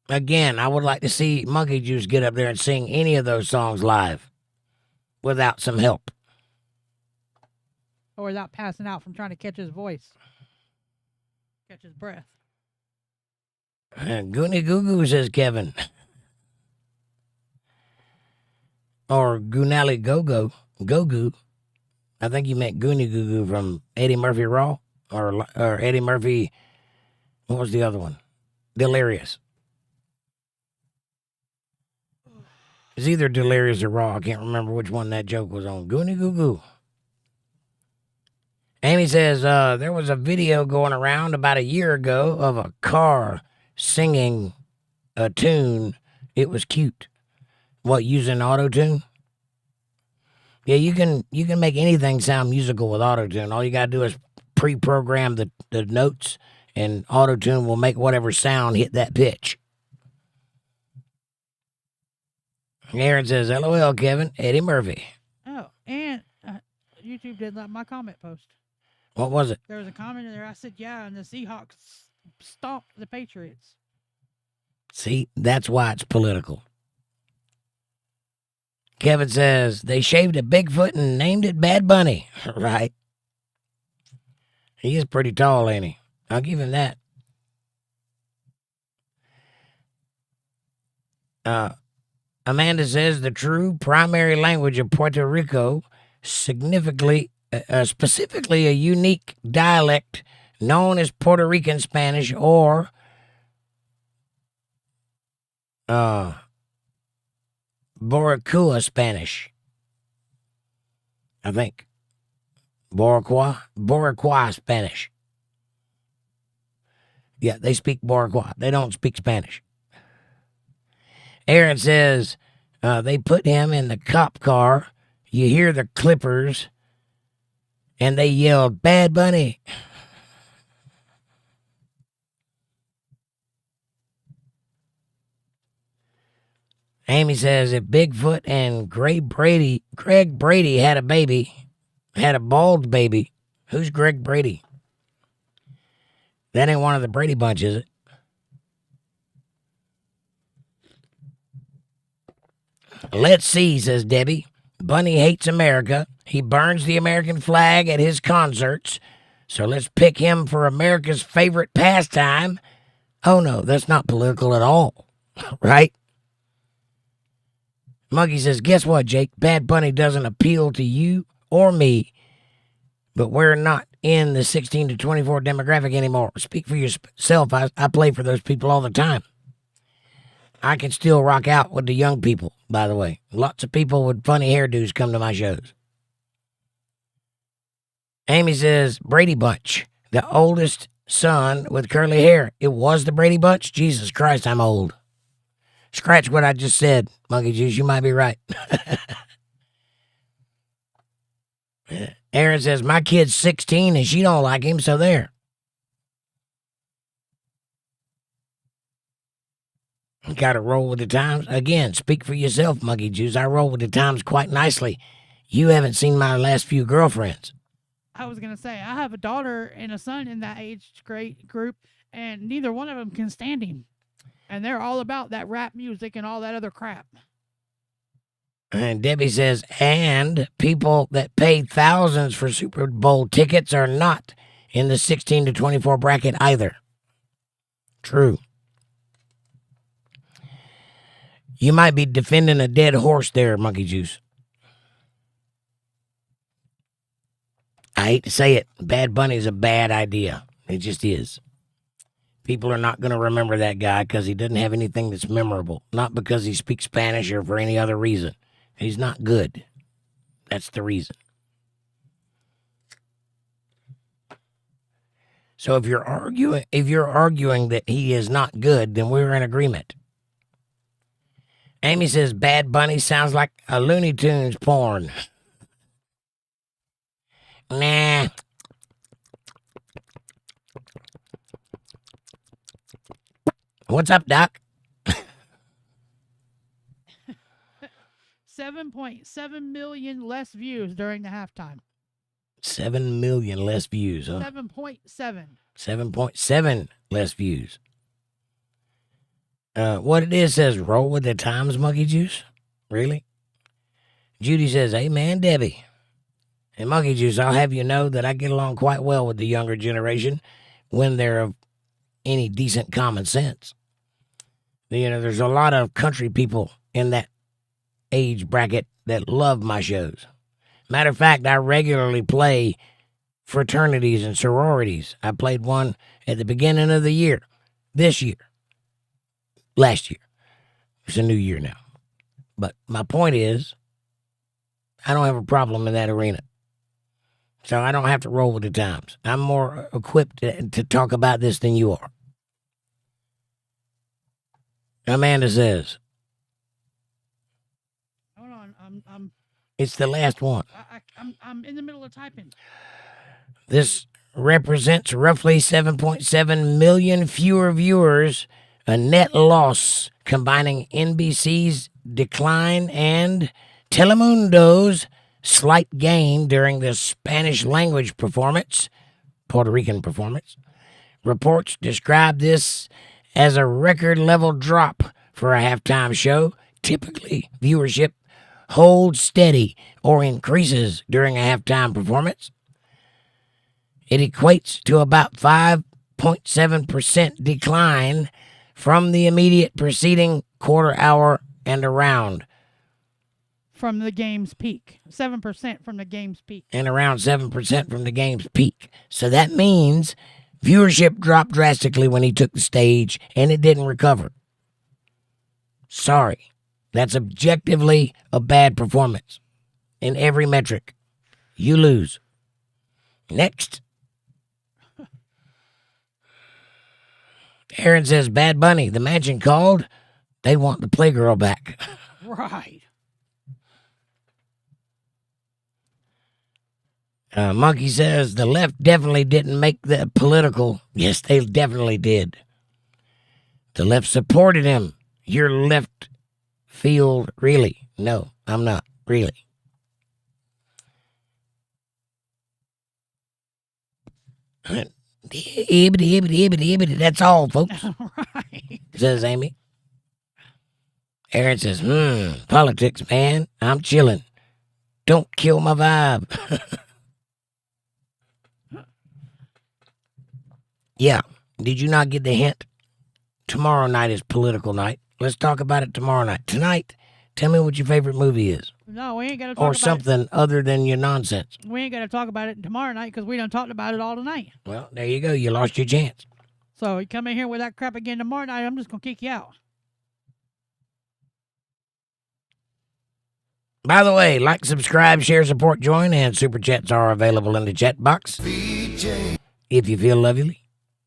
Again, I would like to see Monkey Juice get up there and sing any of those songs live without some help. Or without passing out from trying to catch his voice. Catch his breath. Goonie Goo Goo, says Kevin. Or Goonally Go Go. Go Goo. I think you meant Goonie Goo Goo from Eddie Murphy Raw. Or Eddie Murphy. What was the other one? Delirious. It's either Delirious or Raw. I can't remember which one that joke was on. Goonie Goo Goo. Amy says, there was a video going around about a year ago of a car singing a tune. It was cute. What, using auto-tune? Yeah, you can make anything sound musical with auto-tune. All you got to do is pre-program the notes, and auto-tune will make whatever sound hit that pitch. Aaron says, LOL, Kevin. Eddie Murphy. Oh, and YouTube did like my comment post. What was it? There was a comment in there. I said, yeah, and the Seahawks stomped the Patriots. See, that's why it's political. Kevin says, they shaved a Bigfoot and named it Bad Bunny. Right. He is pretty tall, ain't he? I'll give him that. Amanda says the true primary language of Puerto Rico, specifically a unique dialect known as Puerto Rican Spanish or Boricua Spanish. I think. Boricua Spanish. Yeah, they speak Boricua. They don't speak Spanish. Aaron says they put him in the cop car. You hear the clippers, and they yelled, Bad Bunny. Amy says if Bigfoot and Greg Brady had a bald baby, who's Greg Brady? That ain't one of the Brady Bunch, is it? Let's see, says Debbie. Bunny hates America. He burns the American flag at his concerts. So let's pick him for America's favorite pastime. Oh no, that's not political at all, right? Monkey says, guess what, Jake? Bad Bunny doesn't appeal to you or me, but we're not in the 16 to 24 demographic anymore. Speak for yourself. I play for those people all the time. I can still rock out with the young people, by the way. Lots of people with funny hairdos come to my shows. Amy says, Brady Bunch, the oldest son with curly hair. It was the Brady Bunch? Jesus Christ, I'm old. Scratch what I just said, Monkey Juice. You might be right. Aaron says, my kid's 16 and she don't like him, so there. Got to roll with the times. Again, speak for yourself, Monkey Juice. I roll with the times quite nicely. You haven't seen my last few girlfriends. I was going to say, I have a daughter and a son in that age group, and neither one of them can stand him. And they're all about that rap music and all that other crap. And Debbie says, and people that pay thousands for Super Bowl tickets are not in the 16 to 24 bracket either. True. You might be defending a dead horse there, Monkey Juice. I hate to say it. Bad Bunny is a bad idea. It just is. People are not going to remember that guy because he doesn't have anything that's memorable. Not because he speaks Spanish or for any other reason. He's not good. That's the reason. So if you're arguing that he is not good, then we're in agreement. Amy says Bad Bunny sounds like a Looney Tunes porn. Nah. What's up, Doc? 7.7 million less views during the halftime. 7 million less views, huh? 7.7. 7.7 less views. What it is says, roll with the times, Monkey Juice? Really? Judy says, amen, Debbie. And Monkey Juice, I'll have you know that I get along quite well with the younger generation when they're of any decent common sense. You know, there's a lot of country people in that age bracket that love my shows. Matter of fact, I regularly play fraternities and sororities. I played one at the beginning of the year, this year, last year. It's a new year now. But my point is, I don't have a problem in that arena. So I don't have to roll with the times. I'm more equipped to talk about this than you are. Amanda says. Hold on, it's the last one. I'm in the middle of typing. This represents roughly 7.7 million fewer viewers, a net loss combining NBC's decline and Telemundo's slight gain during the Spanish language performance, Puerto Rican performance. Reports describe this as a record level drop for a halftime show. Typically, viewership holds steady or increases during a halftime performance. It equates to about 5.7% decline from the immediate preceding quarter hour and around. From the game's peak. 7% from the game's peak. And around 7% from the game's peak. So that means viewership dropped drastically when he took the stage, and it didn't recover. Sorry. That's objectively a bad performance. In every metric. You lose. Next. Aaron says, Bad Bunny, the mansion called. They want the Playgirl back. Right. Monkey says, the left definitely didn't make the political. Yes, they definitely did. The left supported him. You're left field, really? No, I'm not, really. That's all, folks. Right. Says Amy. Aaron says, politics, man. I'm chilling. Don't kill my vibe. Yeah. Did you not get the hint? Tomorrow night is political night. Let's talk about it tomorrow night. Tonight, tell me what your favorite movie is. No, we ain't got to talk or about something other than your nonsense. We ain't got to talk about it tomorrow night because we done talked about it all tonight. Well, there you go. You lost your chance. So you come in here with that crap again tomorrow night, I'm just going to kick you out. By the way, like, subscribe, share, support, join, and super chats are available in the chat box. If you feel lovely,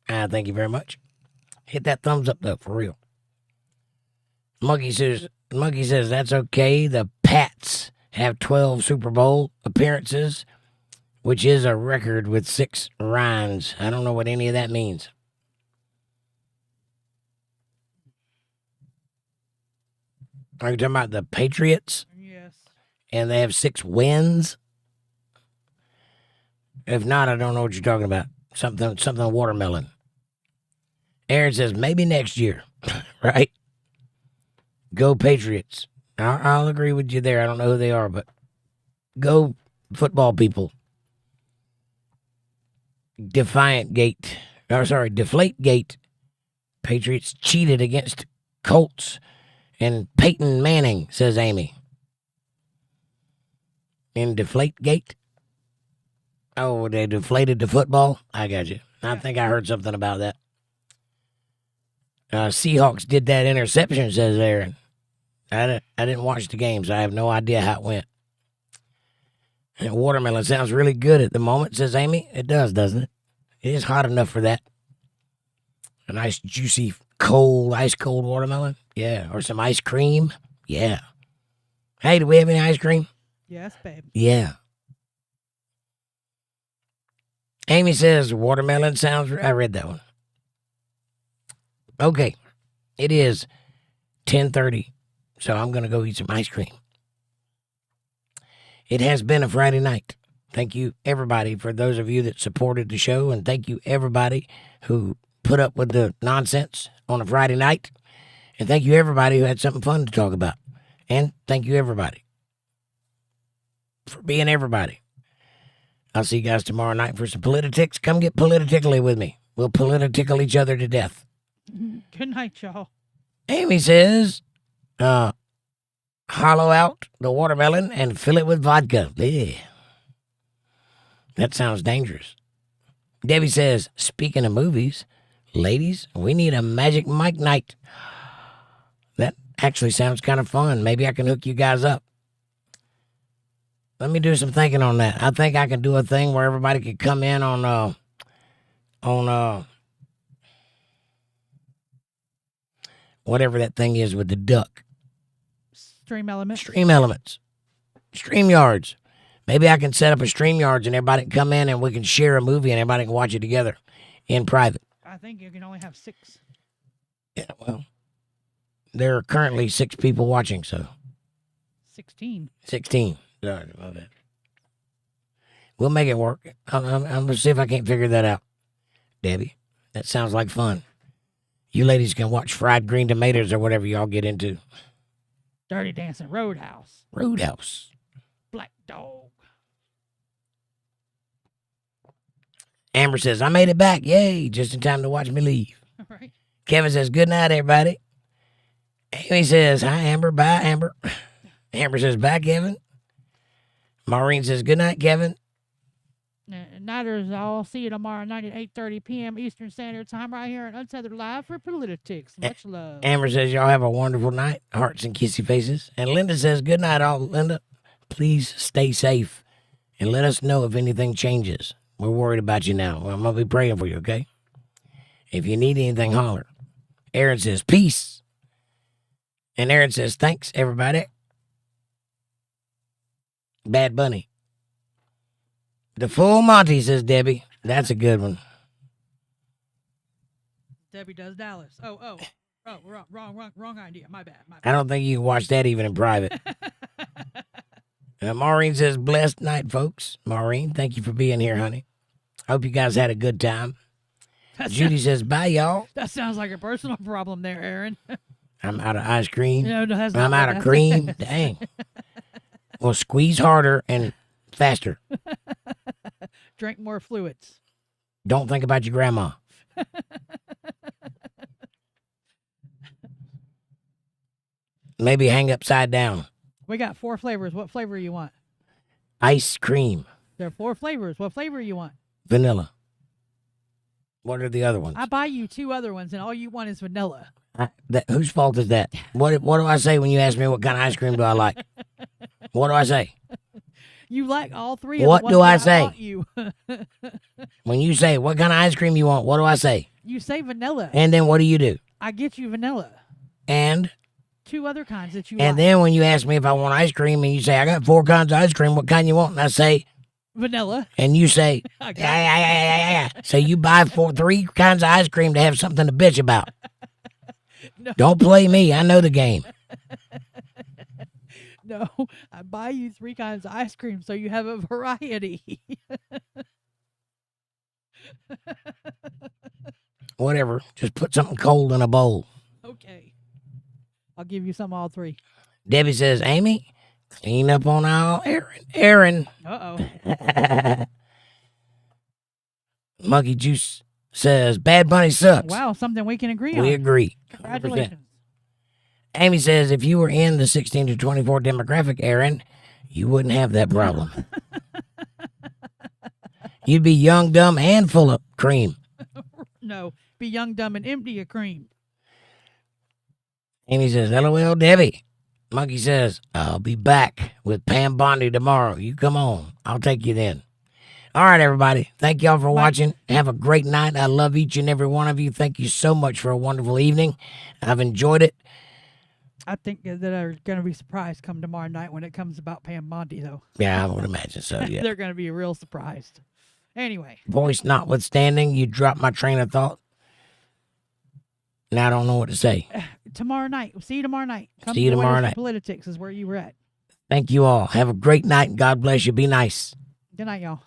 thank you very much. Hit that thumbs up, though, for real. Monkey says that's okay. The Pats have 12 Super Bowl appearances, which is a record with 6 rhymes. I don't know what any of that means. Are you talking about the Patriots? Yes. And they have 6 wins? If not, I don't know what you're talking about. Something watermelon. Aaron says maybe next year, right? Go Patriots. I'll agree with you there. I don't know who they are, but go football people. Deflate Gate. Patriots cheated against Colts and Peyton Manning, says Amy. In Deflate Gate? Oh, they deflated the football? I got you. I think I heard something about that. Seahawks did that interception, says Aaron. I didn't watch the game, so I have no idea how it went. And watermelon sounds really good at the moment, says Amy. It does, doesn't it? It is hot enough for that. A nice, juicy, ice cold watermelon. Yeah, or some ice cream. Yeah. Hey, do we have any ice cream? Yes, babe. Yeah. Amy says watermelon sounds... I read that one. Okay. It is 10:30, so I'm going to go eat some ice cream. It has been a Friday night. Thank you, everybody, for those of you that supported the show, and thank you, everybody who put up with the nonsense on a Friday night, and thank you, everybody who had something fun to talk about, and thank you, everybody, for being everybody. I'll see you guys tomorrow night for some politi-tics. Come get politi-tickly with me. We'll politi-tickle each other to death. Good night, y'all. Amy says, hollow out the watermelon and fill it with vodka. Blech. That sounds dangerous. Debbie says, speaking of movies, ladies, we need a Magic Mike night. That actually sounds kind of fun. Maybe I can hook you guys up. Let me do some thinking on that. I think I can do a thing where everybody could come in on whatever that thing is with the duck. Stream Elements. StreamYards. Maybe I can set up a StreamYards and everybody can come in and we can share a movie and everybody can watch it together in private. I think you can only have 6. Yeah, well, there are currently 6 people watching, so. 16. 16. Sorry about that. We'll make it work. I'm going to see if I can't figure that out. Debbie, that sounds like fun. You ladies can watch Fried Green Tomatoes or whatever y'all get into. Dirty Dancing Roadhouse. Roadhouse. Black Dog. Amber says, I made it back. Yay. Just in time to watch me leave. Right. Kevin says, good night, everybody. Amy says, hi, Amber. Bye, Amber. Amber says, bye, Kevin. Maureen says, good night, Kevin. Nighters, I'll see you tomorrow night at 8:30 p.m. Eastern Standard Time right here on Untethered Live for politi-tics. Much love. Amber says, y'all have a wonderful night. Hearts and kissy faces. And Linda says, good night, all. Linda, please stay safe and let us know if anything changes. We're worried about you now. I'm going to be praying for you, okay? If you need anything, holler. Aaron says, peace. And Aaron says, thanks, everybody. Bad Bunny. The full Monty, says Debbie. That's a good one. Debbie does Dallas. Oh, wrong idea. My bad. I don't think you can watch that even in private. Maureen says, blessed night, folks. Maureen, thank you for being here, honey. Hope you guys had a good time. Judy says, bye, y'all. That sounds like a personal problem there, Aaron. I'm out of ice cream. No, that's I'm not out of cream. Dang. Well, squeeze harder and faster. Drink more fluids. Don't think about your grandma. Maybe hang upside down. We got 4 flavors. What flavor you want? Ice cream. There are 4 flavors. What flavor you want? Vanilla. What are the other ones? I buy you 2 other ones, and all you want is vanilla. Whose fault is that? What do I say when you ask me what kind of ice cream do I like? What do I say? You like all 3 of What the ones do I that say? bought you. When you say, what kind of ice cream you want, what do I say? You say vanilla. And then what do you do? I get you vanilla. And 2 other kinds that you and like. then when you ask me if I want ice cream and you say, I got 4 kinds of ice cream, what kind you want? And I say, vanilla. and you say, I got yeah. So you buy 3 kinds of ice cream to have something to bitch about. No. Don't play me. I know the game. No, I buy you 3 kinds of ice cream so you have a variety. Whatever. Just put something cold in a bowl. Okay. I'll give you some all 3. Debbie says, Amy, clean up on our Aaron. Uh-oh. Monkey Juice says, Bad Bunny sucks. Wow, something we can agree on. We agree. 100%. Congratulations. Amy says, if you were in the 16 to 24 demographic, Aaron, you wouldn't have that problem. You'd be young, dumb, and full of cream. No, be young, dumb, and empty of cream. Amy says, LOL, Debbie. Monkey says, I'll be back with Pam Bondi tomorrow. You come on. I'll take you then. All right, everybody. Thank y'all for watching. Have a great night. I love each and every one of you. Thank you so much for a wonderful evening. I've enjoyed it. I think that they're going to be surprised come tomorrow night when it comes about Pam Bondi, though. Yeah, I would imagine so, yeah. They're going to be real surprised. Anyway. Voice notwithstanding, you dropped my train of thought. Now I don't know what to say. Tomorrow night. See you tomorrow night. Come See you join tomorrow us night. for politi-tics is where you were at. Thank you all. Have a great night and God bless you. Be nice. Good night, y'all.